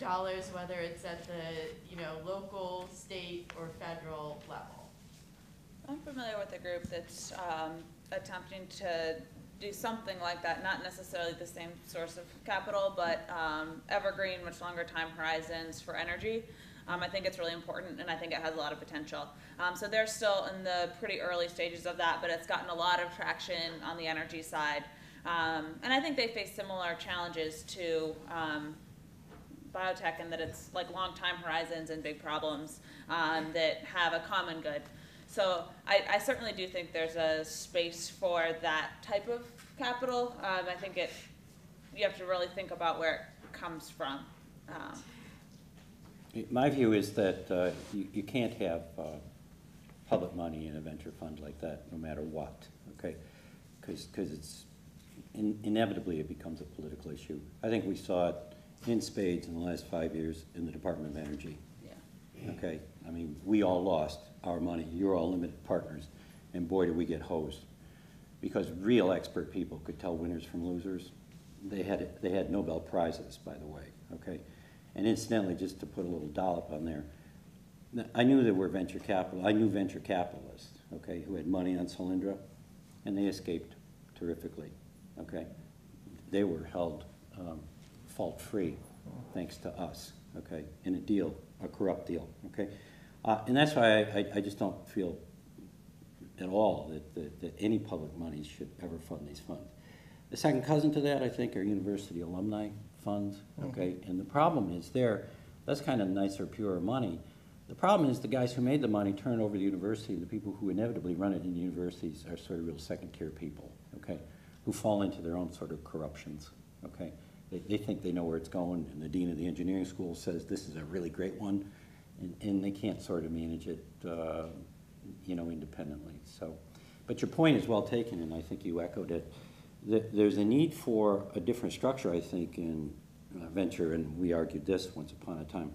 S8: dollars, whether it's at the local, state, or federal level.
S2: I'm familiar with a group that's attempting to do something like that, not necessarily the same source of capital, but evergreen, much longer time horizons for energy. I think it's really important, and I think it has a lot of potential. So they're still in the pretty early stages of that, but it's gotten a lot of traction on the energy side. And I think they face similar challenges to biotech, in that it's like long time horizons and big problems that have a common good. So I certainly do think there's a space for that type of capital. I think you have to really think about where it comes from.
S4: My view is that you can't have public money in a venture fund like that, no matter what, okay? Because it's inevitably it becomes a political issue. I think we saw it in spades in the last 5 years in the Department of Energy. Yeah. Okay, I mean, we all lost our money. You're all limited partners, and boy, did we get hosed. Because real expert people could tell winners from losers. They had Nobel Prizes, by the way, okay? And incidentally, just to put a little dollop on there, I knew there were venture capital. I knew venture capitalists, okay, who had money on Solyndra, and they escaped terrifically, okay? They were held fault-free, thanks to us, okay, in a deal, a corrupt deal, okay? And that's why I just don't feel at all that any public money should ever fund these funds. The second cousin to that, I think, are university alumni funds, okay? And the problem is that's kind of nicer, pure money. The problem is the guys who made the money turn over the university, and the people who inevitably run it in universities are sort of real second-tier people, okay, who fall into their own sort of corruptions, okay? They think they know where it's going, and the dean of the engineering school says this is a really great one, and they can't sort of manage it, independently. So, but your point is well taken, and I think you echoed it. There's a need for a different structure, I think, in venture, and we argued this once upon a time,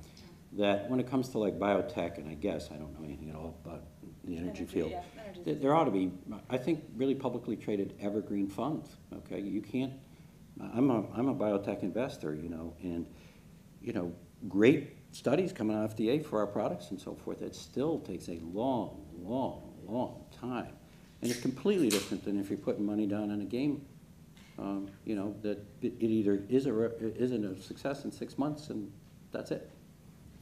S4: that when it comes to like biotech, and I guess I don't know anything at all about the energy field, yeah, there ought to be, I think, really publicly traded evergreen funds, okay? You can't, I'm a biotech investor, and, great studies coming out of FDA for our products and so forth. It still takes a long, long, long time. And it's completely different than if you're putting money down in a game, that it either is or isn't a success in 6 months, and that's it.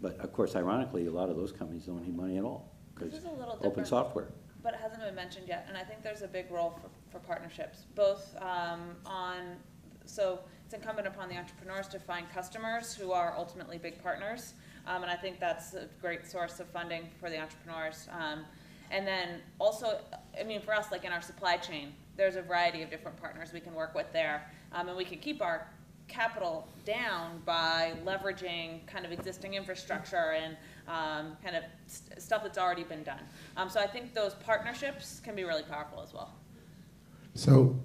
S4: But of course, ironically, a lot of those companies don't need money at all because open software.
S2: But it hasn't been mentioned yet, and I think there's a big role for partnerships, both so it's incumbent upon the entrepreneurs to find customers who are ultimately big partners, and I think that's a great source of funding for the entrepreneurs. And then also, I mean, for us, like in our supply chain, there's a variety of different partners we can work with there, and we can keep our capital down by leveraging kind of existing infrastructure and kind of stuff that's already been done. So I think those partnerships can be really powerful as well.
S9: So,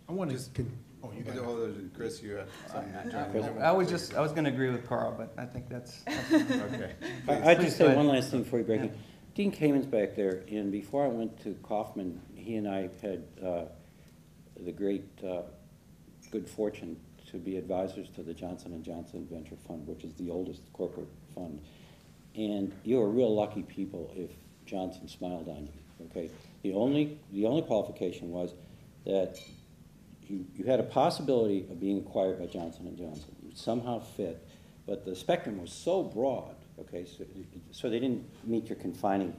S9: I want to. Oh, you got it.
S1: Hold on, Chris, you have something to chime in.
S3: I was going to agree with Carl, but I think that's
S1: Okay.
S4: I'd just say
S3: Please,
S4: one
S3: go ahead.
S4: last thing before you break in. Dean Kamen's back there, and before I went to Kaufman, he and I had the great good fortune to be advisors to the Johnson & Johnson Venture Fund, which is the oldest corporate fund. And you're real lucky people if Johnson smiled on you, okay? The only qualification was that you had a possibility of being acquired by Johnson & Johnson. You somehow fit, but the spectrum was so broad, okay, so they didn't meet your confining.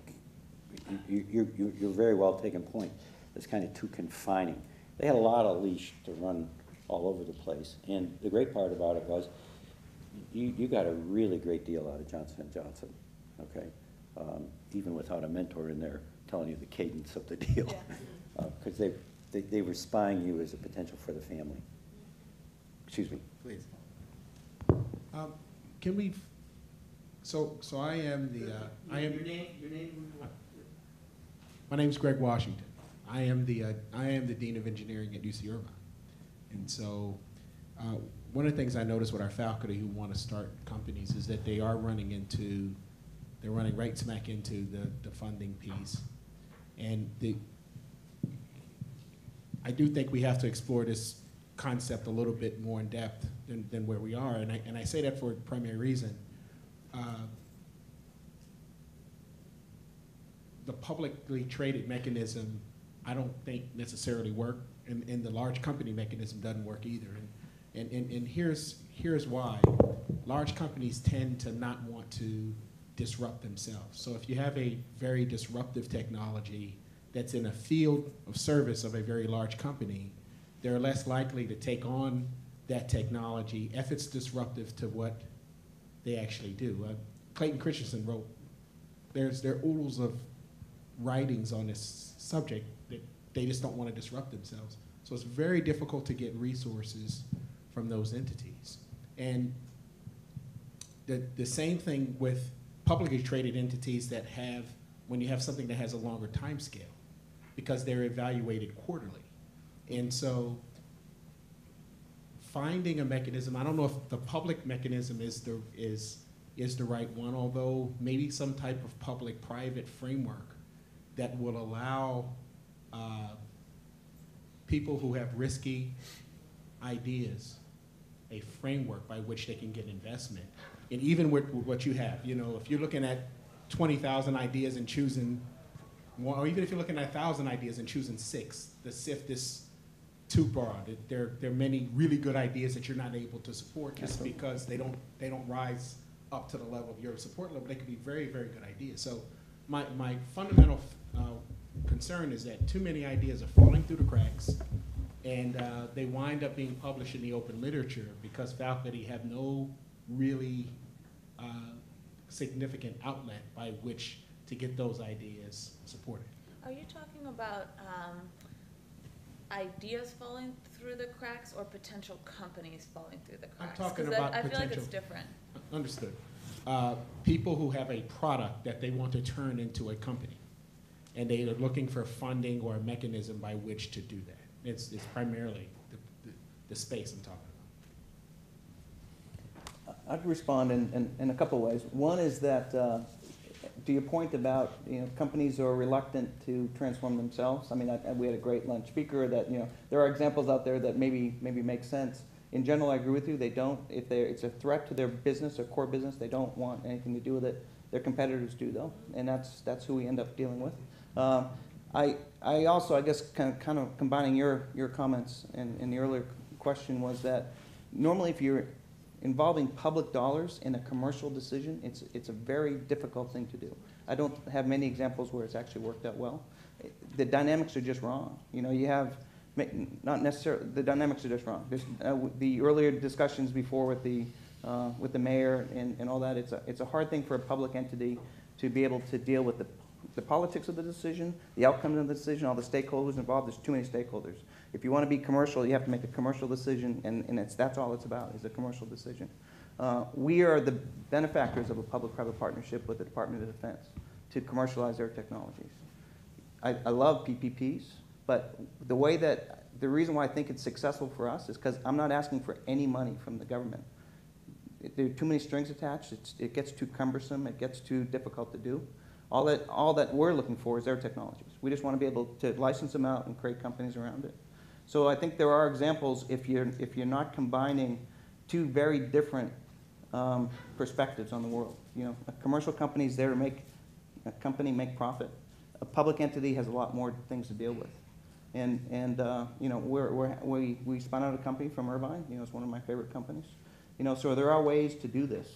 S4: You're very well taken point. It's kind of too confining. They had a lot of leash to run all over the place. And the great part about it was you got a really great deal out of Johnson & Johnson, okay? Even without a mentor in there telling you the cadence of the deal. Because they were spying you as a potential for the family. Excuse me.
S1: Please.
S9: Can we? So I am the. I am.
S5: Your name.
S9: My name is Greg Washington. I am the Dean of Engineering at UC Irvine, and so one of the things I notice with our faculty who want to start companies is that they're running right smack into the funding piece, and I do think we have to explore this concept a little bit more in depth than where we are, and I say that for a primary reason. The publicly traded mechanism, I don't think necessarily work, and the large company mechanism doesn't work either. And here's why. Large companies tend to not want to disrupt themselves. So if you have a very disruptive technology that's in a field of service of a very large company, they're less likely to take on that technology if it's disruptive to what they actually do. Clayton Christensen wrote, there are oodles of writings on this subject that they just don't want to disrupt themselves. So it's very difficult to get resources from those entities. And the same thing with publicly traded entities that have, when you have something that has a longer time scale, because they're evaluated quarterly. And so finding a mechanism, I don't know if the public mechanism is the right one, although maybe some type of public-private framework that will allow people who have risky ideas a framework by which they can get investment. And even with what you have, if you're looking at 20,000 ideas and choosing one, or even if you're looking at 1,000 ideas and choosing 6, the SIFT is too broad. There are many really good ideas that you're not able to support just because they don't rise up to the level of your support level. They could be very, very good ideas. So my fundamental concern is that too many ideas are falling through the cracks, and they wind up being published in the open literature because faculty have no really significant outlet by which to get those ideas supported.
S2: Are you talking about ideas falling through the cracks or potential companies falling through the cracks?
S9: I'm talking
S2: 'Cause
S9: about
S2: I feel like
S9: potential.
S2: it's different.
S9: Understood. People who have a product that they want to turn into a company, and they are looking for funding or a mechanism by which to do that. It's primarily the space I'm talking about.
S3: I'd respond in a couple of ways. One is that to your point about companies are reluctant to transform themselves. I mean, we had a great lunch speaker that there are examples out there that maybe make sense. In general, I agree with you. They don't. If it's a threat to their business or core business, they don't want anything to do with it. Their competitors do though, and that's who we end up dealing with. I also, I guess, kind of combining your comments and the earlier question was that normally if you're involving public dollars in a commercial decision, it's a very difficult thing to do. I don't have many examples where it's actually worked out well. The dynamics are just wrong. You have, not necessarily, the dynamics are just wrong. The earlier discussions before with the mayor and all that, it's a hard thing for a public entity to be able to deal with the politics of the decision, the outcome of the decision, all the stakeholders involved. There's too many stakeholders. If you want to be commercial, you have to make a commercial decision, and that's all it's about, is a commercial decision. We are the benefactors of a public-private partnership with the Department of Defense to commercialize their technologies. I love PPPs, but the reason why I think it's successful for us is because I'm not asking for any money from the government. There are too many strings attached. It gets too cumbersome. It gets too difficult to do. All that we're looking for is their technologies. We just want to be able to license them out and create companies around it. So I think there are examples if you're not combining two very different perspectives on the world. You know, a commercial company is there to make profit. A public entity has a lot more things to deal with. And you know, we spun out a company from Irvine. You know, it's one of my favorite companies. You know, so there are ways to do this.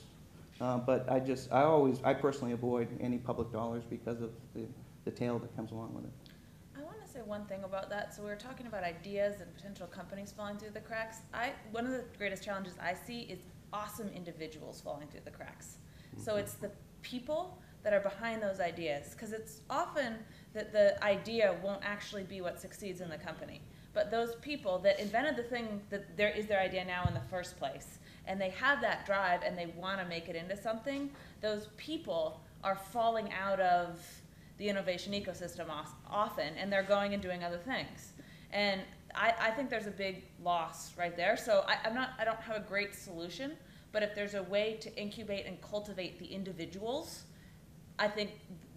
S3: But I personally avoid any public dollars because of the tail that comes along with it.
S2: I want to say one thing about that. So we were talking about ideas and potential companies falling through the cracks. One of the greatest challenges I see is awesome individuals falling through the cracks. So it's the people that are behind those ideas, because it's often that the idea won't actually be what succeeds in the company. But those people that invented the thing that is their idea now in the first place, and they have that drive and they want to make it into something, those people are falling out of the innovation ecosystem often, and they're going and doing other things. And I think there's a big loss right there. So I don't have a great solution, but if there's a way to incubate and cultivate the individuals, I think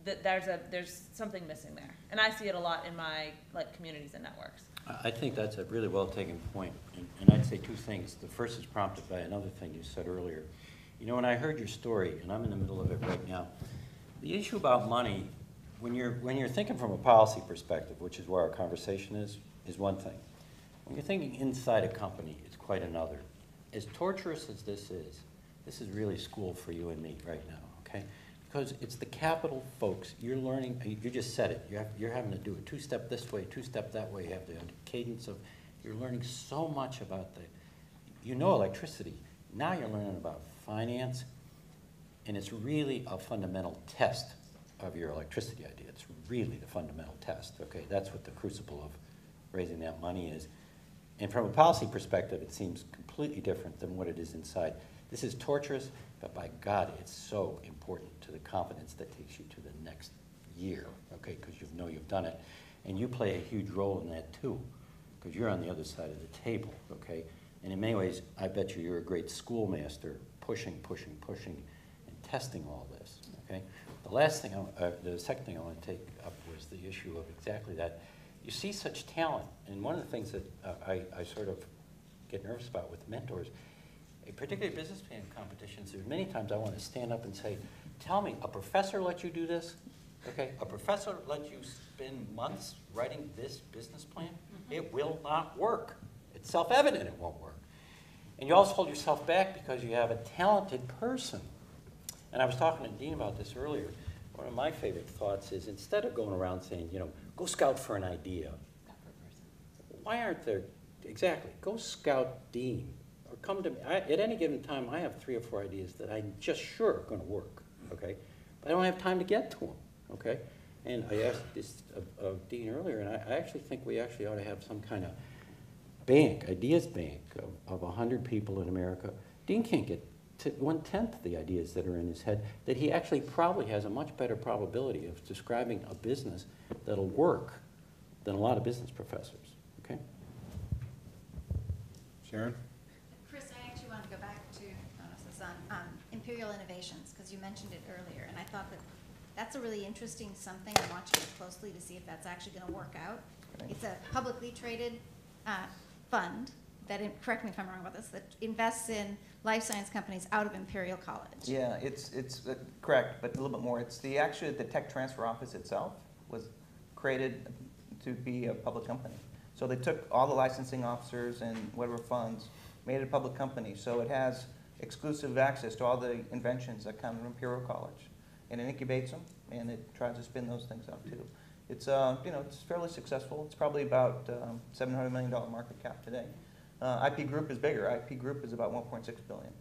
S2: that there's something missing there. And I see it a lot in my communities and networks.
S4: I think that's a really well taken point, and I'd say two things. The first is prompted by another thing you said earlier. You know, when I heard your story, and I'm in the middle of it right now, the issue about money, when you're thinking from a policy perspective, which is where our conversation is one thing. When you're thinking inside a company, it's quite another. As torturous as this is really school for you and me right now, okay? Because it's the capital folks. You're learning, you just said it, you're having to do a two-step this way, two-step that way. You have the cadence of, you're learning so much about electricity. Now you're learning about finance, and it's really a fundamental test of your electricity idea. It's really the fundamental test, okay? That's what the crucible of raising that money is. And from a policy perspective, it seems completely different than what it is inside. This is torturous, but by God, it's so important to the confidence that takes you to the next year, okay, because you know you've done it. And you play a huge role in that too, because you're on the other side of the table, okay? And in many ways, I bet you're a great schoolmaster, pushing, and testing all this, okay? The second thing I want to take up was the issue of exactly that. You see such talent, and one of the things that I sort of get nervous about with mentors, particularly business plan competitions, there's many times I want to stand up and say, tell me, a professor let you do this? Okay, a professor let you spend months writing this business plan? It will not work. It's self-evident it won't work. And you also hold yourself back because you have a talented person. And I was talking to Dean about this earlier. One of my favorite thoughts is, instead of going around saying, you know, go scout for an idea, why aren't there, exactly, go scout Dean. Or come to me. At any given time, I have 3 or 4 ideas that I'm just sure are going to work, okay? But I don't have time to get to them, okay? And I asked this of Dean earlier, and I actually think we actually ought to have some kind of bank, ideas bank of 100 people in America. Dean can't get to 1/10 of the ideas that are in his head, that he actually probably has a much better probability of describing a business that'll work than a lot of business professors, okay?
S1: Sharon?
S7: I actually want to go back to Imperial Innovations, because you mentioned it earlier, and I thought that's a really interesting something. I'm watching it closely to see if that's actually going to work out.
S3: Okay.
S7: It's a publicly traded fund that, correct me if I'm wrong about this, that invests in life science companies out of Imperial College.
S3: Yeah, it's correct, but a little bit more. It's the tech transfer office itself was created to be a public company. So they took all the licensing officers and whatever funds, made it a public company. So it has exclusive access to all the inventions that come from Imperial College. And it incubates them, and it tries to spin those things up too. It's, it's fairly successful. It's probably about $700 million market cap today. IP Group is bigger. IP Group is about $1.6 billion.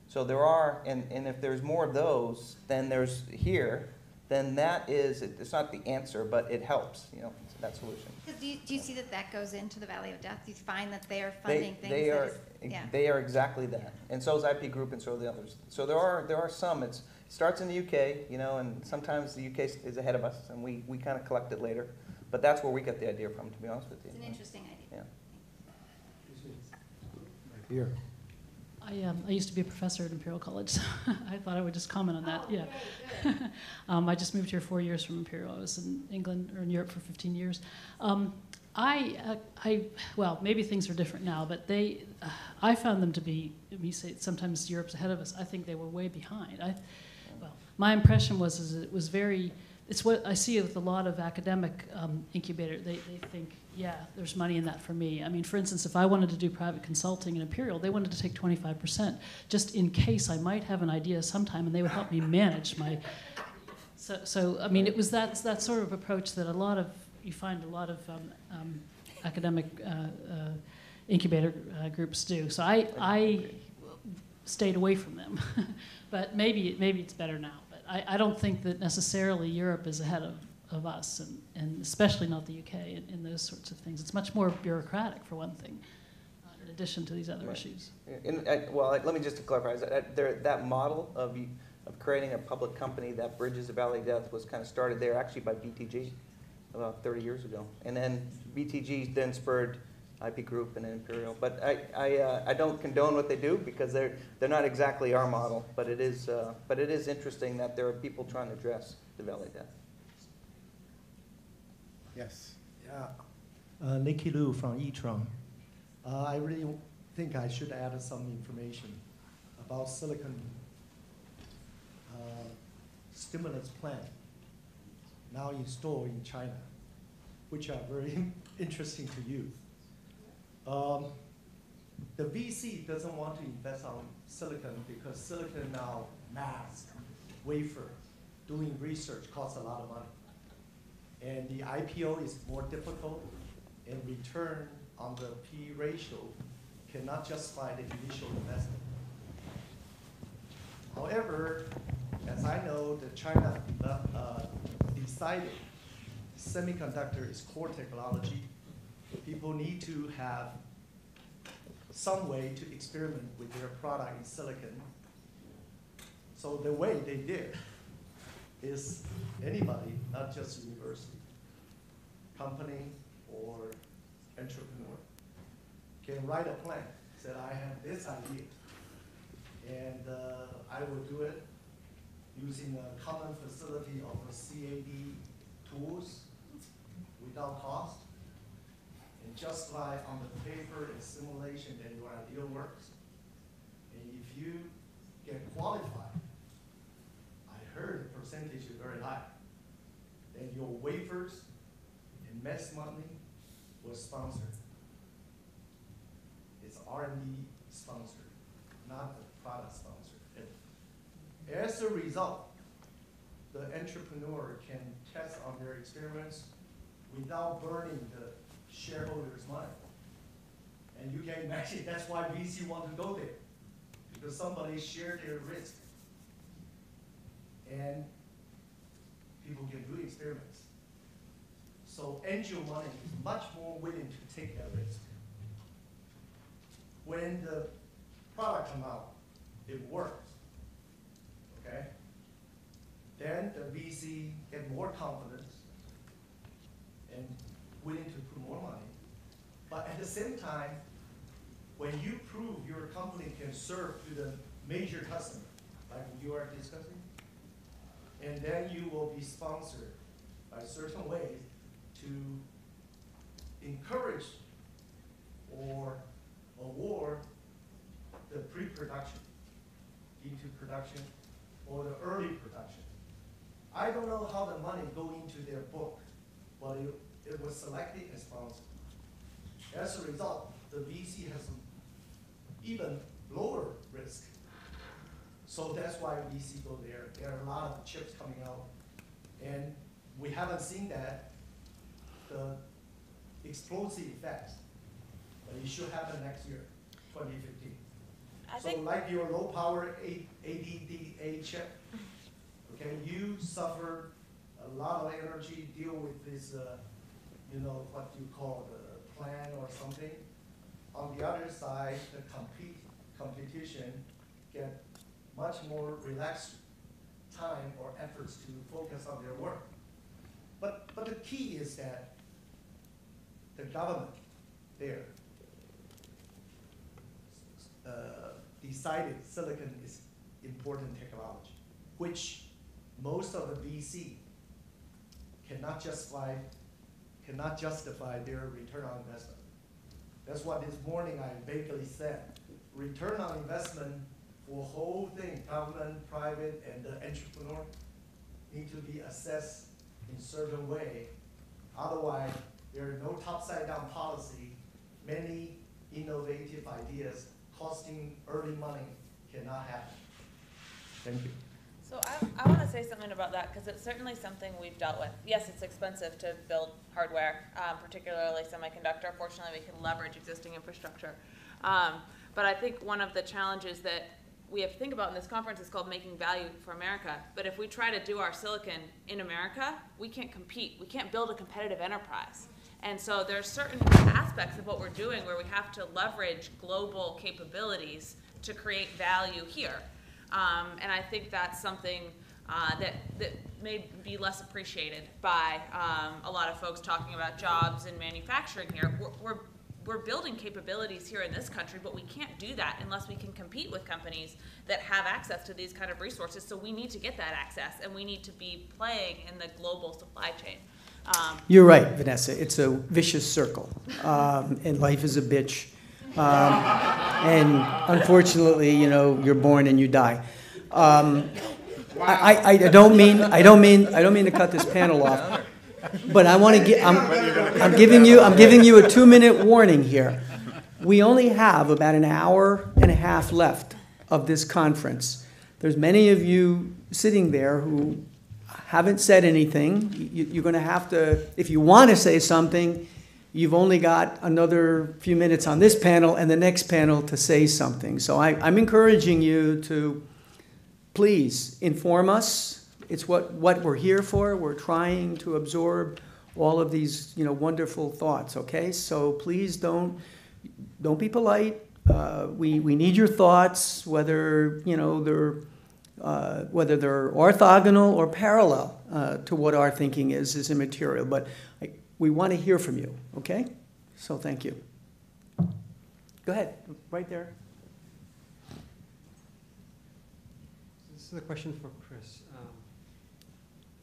S3: So there are, and if there's more of those, then there's here, then that is, it's not the answer, but it helps, that solution.
S7: Do you see that goes into the Valley of Death? Do you find that they are
S3: They,
S7: funding things
S3: they
S7: that
S3: are,
S7: is, yeah.
S3: they are exactly that, and so is IP Group and so are the others. So there are some, it starts in the UK, and sometimes the UK is ahead of us, and we kind of collect it later. But that's where we got the idea from, to be honest with you.
S7: It's an interesting idea.
S3: Yeah.
S10: Here.
S11: I used to be a professor at Imperial College, so I thought I would just comment on that.
S7: Oh,
S11: Yeah.
S7: okay, good.
S11: I just moved here 4 years from Imperial. I was in England or in Europe for 15 years. Well, maybe things are different now, but I found them to be, we say sometimes Europe's ahead of us. I think they were way behind. My impression was it was very, it's what I see with a lot of academic incubator. They think, yeah, there's money in that for me. I mean, for instance, if I wanted to do private consulting in Imperial, they wanted to take 25%, just in case I might have an idea sometime, and they would help me manage my. So I mean, it was that sort of approach that you find a lot of academic incubator groups do. So I stayed away from them, but maybe it's better now. But I don't think that necessarily Europe is ahead of us, and especially not the UK in those sorts of things. It's much more bureaucratic, for one thing, in addition to these other issues.
S3: Let me just clarify. That model of creating a public company that bridges the Valley of Death was kind of started there actually by BTG about 30 years ago. And then BTG then spurred IP Group and Imperial. But I don't condone what they do because they're not exactly our model. But it is interesting that there are people trying to address the Valley of Death.
S1: Yes.
S10: Yeah. Nicky Liu from eTron. I really think I should add some information about silicon stimulus plan now installed in China, which are very interesting to you. The VC doesn't want to invest on silicon because silicon now mask, wafer, doing research costs a lot of money. And the IPO is more difficult, and return on the P ratio cannot justify the initial investment. However, as I know, the China decided semiconductor is core technology. People need to have some way to experiment with their product in silicon. So the way they did is anybody, not just university, company or entrepreneur, can write a plan. Said, I have this idea, and I will do it using a common facility of a CAD tools without cost, and justify on the paper and simulation that your idea works. And if you get qualified, I heard the percentage is very high, then your wafers and mass money was sponsored. It's R&D sponsored, not the product sponsored. And as a result, the entrepreneur can test on their experiments without burning the shareholders' money. And you can imagine that's why VC want to go there, because somebody shared their risk. And people can do experiments. So angel money is much more willing to take that risk. When the product comes out, it works, okay? Then the VC get more confidence and willing to put more money. But at the same time, when you prove your company can serve to the major customer, like you are discussing, and then you will be sponsored by certain ways to encourage or award the pre-production into production or the early production. I don't know how the money go into their book, but it was selected and sponsored. As a result, the VC has even lower risk. So that's why VC go there. There are a lot of chips coming out, and we haven't seen that, the explosive effects, but it should happen next year, 2015. So like your low power ADDA chip, Okay, you suffer a lot of energy, deal with this, you know, what you call the plan or something. On the other side, the competition get much more relaxed time or efforts to focus on their work. But the key is that the government there decided silicon is important technology, which most of the VC cannot justify their return on investment. That's what this morning I vaguely said. Return on investment for whole thing, government, private, and the entrepreneur, need to be assessed in certain way. Otherwise, there are no top-side-down policy. Many innovative ideas costing early money cannot happen. Thank you.
S2: So I want to say something about that because it's certainly something we've dealt with. Yes, it's expensive to build hardware, particularly semiconductor. Fortunately, we can leverage existing infrastructure. But I think one of the challenges that we have to think about in this conference is called making value for America. But if we try to do our silicon in America, we can't compete. We can't build a competitive enterprise. And so there's certain aspects of what we're doing where we have to leverage global capabilities to create value here. And I think that's something that may be less appreciated by a lot of folks talking about jobs and manufacturing here. We're building capabilities here in this country, but we can't do that unless we can compete with companies that have access to these kind of resources. So we need to get that access, and we need to be playing in the global supply chain.
S5: You're right, Vanessa. It's a vicious circle, and life is a bitch. And unfortunately, you know, you're born and you die. I don't mean to cut this panel off, but I want to get. I'm giving you a 2-minute warning here. We only have about an hour and a half left of this conference. There's many of you sitting there who haven't said anything. You're going to have to, if you want to say something, you've only got another few minutes on this panel and the next panel to say something. So I'm encouraging you to please inform us. It's what we're here for. We're trying to absorb all of these, you know, wonderful thoughts, okay? So please don't be polite. We need your thoughts, whether, you know, they're orthogonal or parallel to what our thinking is immaterial. But we want to hear from you, okay? So thank you. Go ahead, right there.
S12: This is a question for Chris.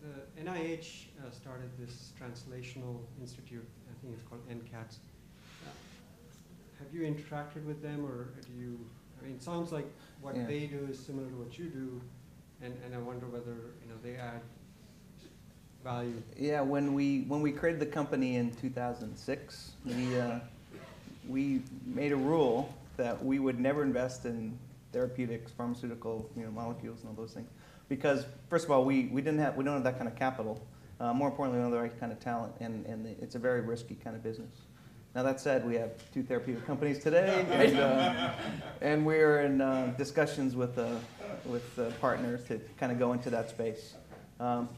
S12: The NIH started this translational institute, I think it's called NCATS. Have you interacted with them, or do you, I mean, it sounds like what they do is similar to what you do, and I wonder whether, you know, they add value.
S3: Yeah, when we created the company in 2006, we made a rule that we would never invest in therapeutics, pharmaceutical, you know, molecules and all those things, because first of all, we don't have that kind of capital. More importantly, we don't have the right kind of talent, and it's a very risky kind of business. Now that said, we have 2 therapeutic companies today, and we're in discussions with partners to kind of go into that space.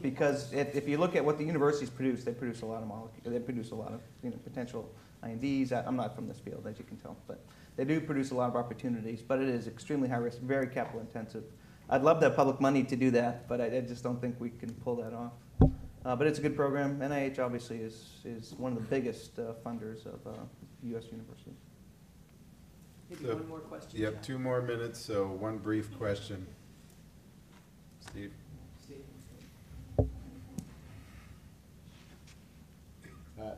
S3: Because if you look at what the universities produce, they produce a lot of molecules. They produce a lot of, you know, potential INDs. I'm not from this field, as you can tell, but they do produce a lot of opportunities. But it is extremely high risk, very capital intensive. I'd love to have public money to do that, but I just don't think we can pull that off. But it's a good program. NIH obviously is one of the biggest funders of U.S. universities.
S5: Maybe one more question.
S1: You have 2 more minutes, so one brief question. Steve?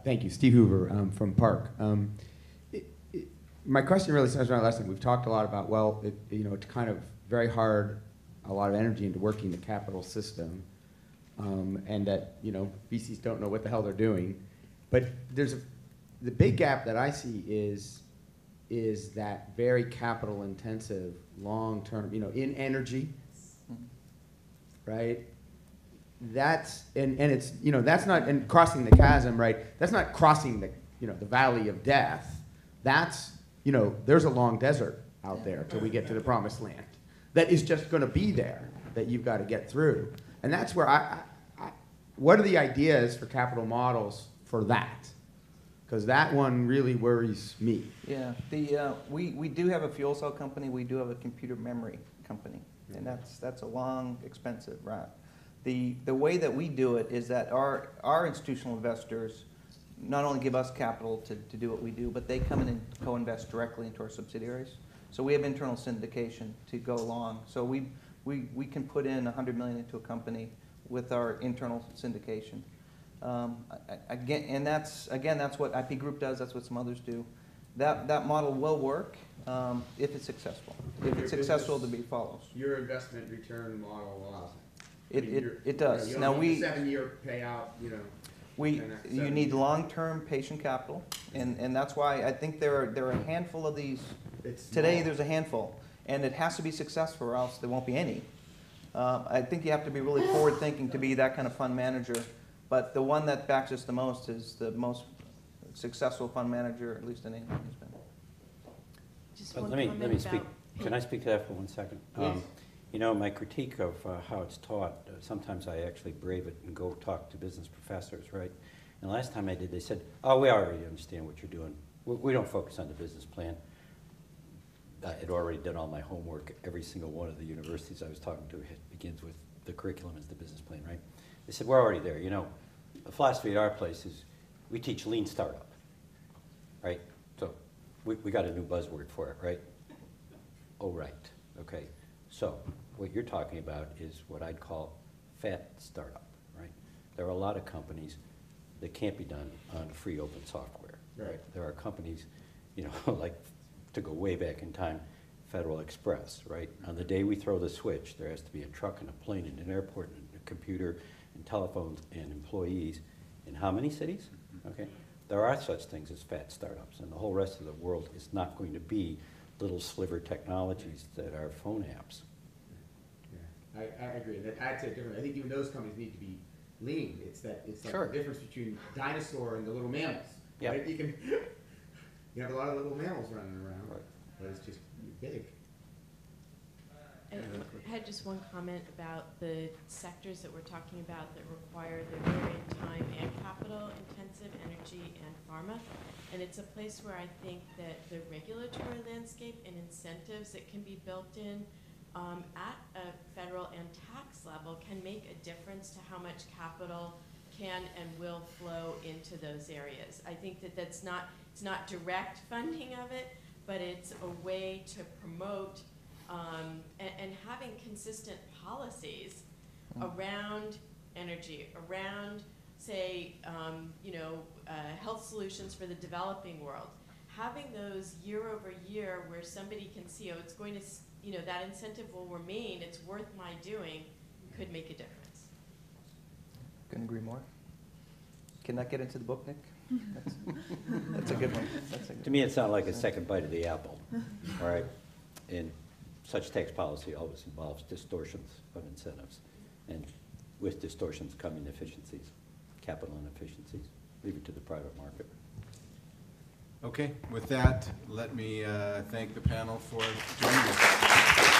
S13: Thank you. Steve Hoover from Park. My question really centers around last thing. We've talked a lot about, well, you know, it's kind of very hard, a lot of energy into working the capital system, and that, you know, VCs don't know what the hell they're doing. But the big gap that I see is that very capital intensive, long-term, you know, in energy, right? That's, and it's, you know, that's not, and crossing the chasm, right? That's not crossing the, you know, the valley of death. That's, you know, there's a long desert out there till we get to the promised land that is just going to be there that you've got to get through. And that's where what are the ideas for capital models for that? Because that one really worries me.
S3: Yeah, we do have a fuel cell company, we do have a computer memory company, and that's a long, expensive route. The way that we do it is that our institutional investors not only give us capital to do what we do, but they come in and co-invest directly into our subsidiaries. So we have internal syndication to go along. So we can put in $100 million into a company with our internal syndication. That's what IP Group does. That's what some others do. That model will work if it's successful. If it's successful, to be follows.
S13: Your investment return model allows
S3: it. It does.
S13: You
S3: Now
S13: don't need a 7-year payout.
S3: You need long-term patient capital, and that's why I think there are a handful of these. Today there's a handful, and it has to be successful, or else there won't be any. I think you have to be really forward-thinking to be that kind of fund manager. But the one that backs us the most is the most successful fund manager, at least in England, has been.
S8: Just
S4: But
S8: one
S4: let me
S8: comment
S4: speak.
S8: about
S4: Can I speak to that for 1 second?
S3: Please.
S4: You know, my critique of how it's taught, sometimes I actually brave it and go talk to business professors, right? And last time I did, they said, oh, we already understand what you're doing. We don't focus on the business plan. I had already done all my homework. Every single one of the universities I was talking to begins with the curriculum as the business plan, right? They said, we're already there. You know, the philosophy at our place is we teach lean startup, right? So we got a new buzzword for it, right? Oh, right. Okay. So what you're talking about is what I'd call fat startup, right? There are a lot of companies that can't be done on free open software, right? There are companies, you know, like to go way back in time, Federal Express, right? On the day we throw the switch, there has to be a truck and a plane and an airport and a computer and telephones and employees in how many cities? Okay. There are such things as fat startups, and the whole rest of the world is not going to be little sliver technologies that are phone apps.
S13: Yeah, I agree. I'd say differently. I think even those companies need to be lean. It's like
S4: Sure.
S13: the difference between dinosaur and the little mammals.
S4: Yep.
S13: Right? You have a lot of little mammals running around,
S4: Right.
S13: but it's just big.
S8: I had just one comment about the sectors that we're talking about that require the very time and capital intensive energy and pharma. And it's a place where I think that the regulatory landscape and incentives that can be built in at a federal and tax level can make a difference to how much capital can and will flow into those areas. I think that it's not direct funding of it, but it's a way to promote and having consistent policies around energy, around, say, health solutions for the developing world. Having those year over year where somebody can see, oh, it's going to, that incentive will remain, it's worth my doing, could make a difference.
S3: Couldn't agree more. Can that get into the book, Nick? That's a good one.
S4: To me, it sounded like a second bite of the apple, all right? And such tax policy always involves distortions of incentives. And with distortions come inefficiencies, capital inefficiencies. Leave it to the private market.
S1: Okay, with that, let me thank the panel for joining us.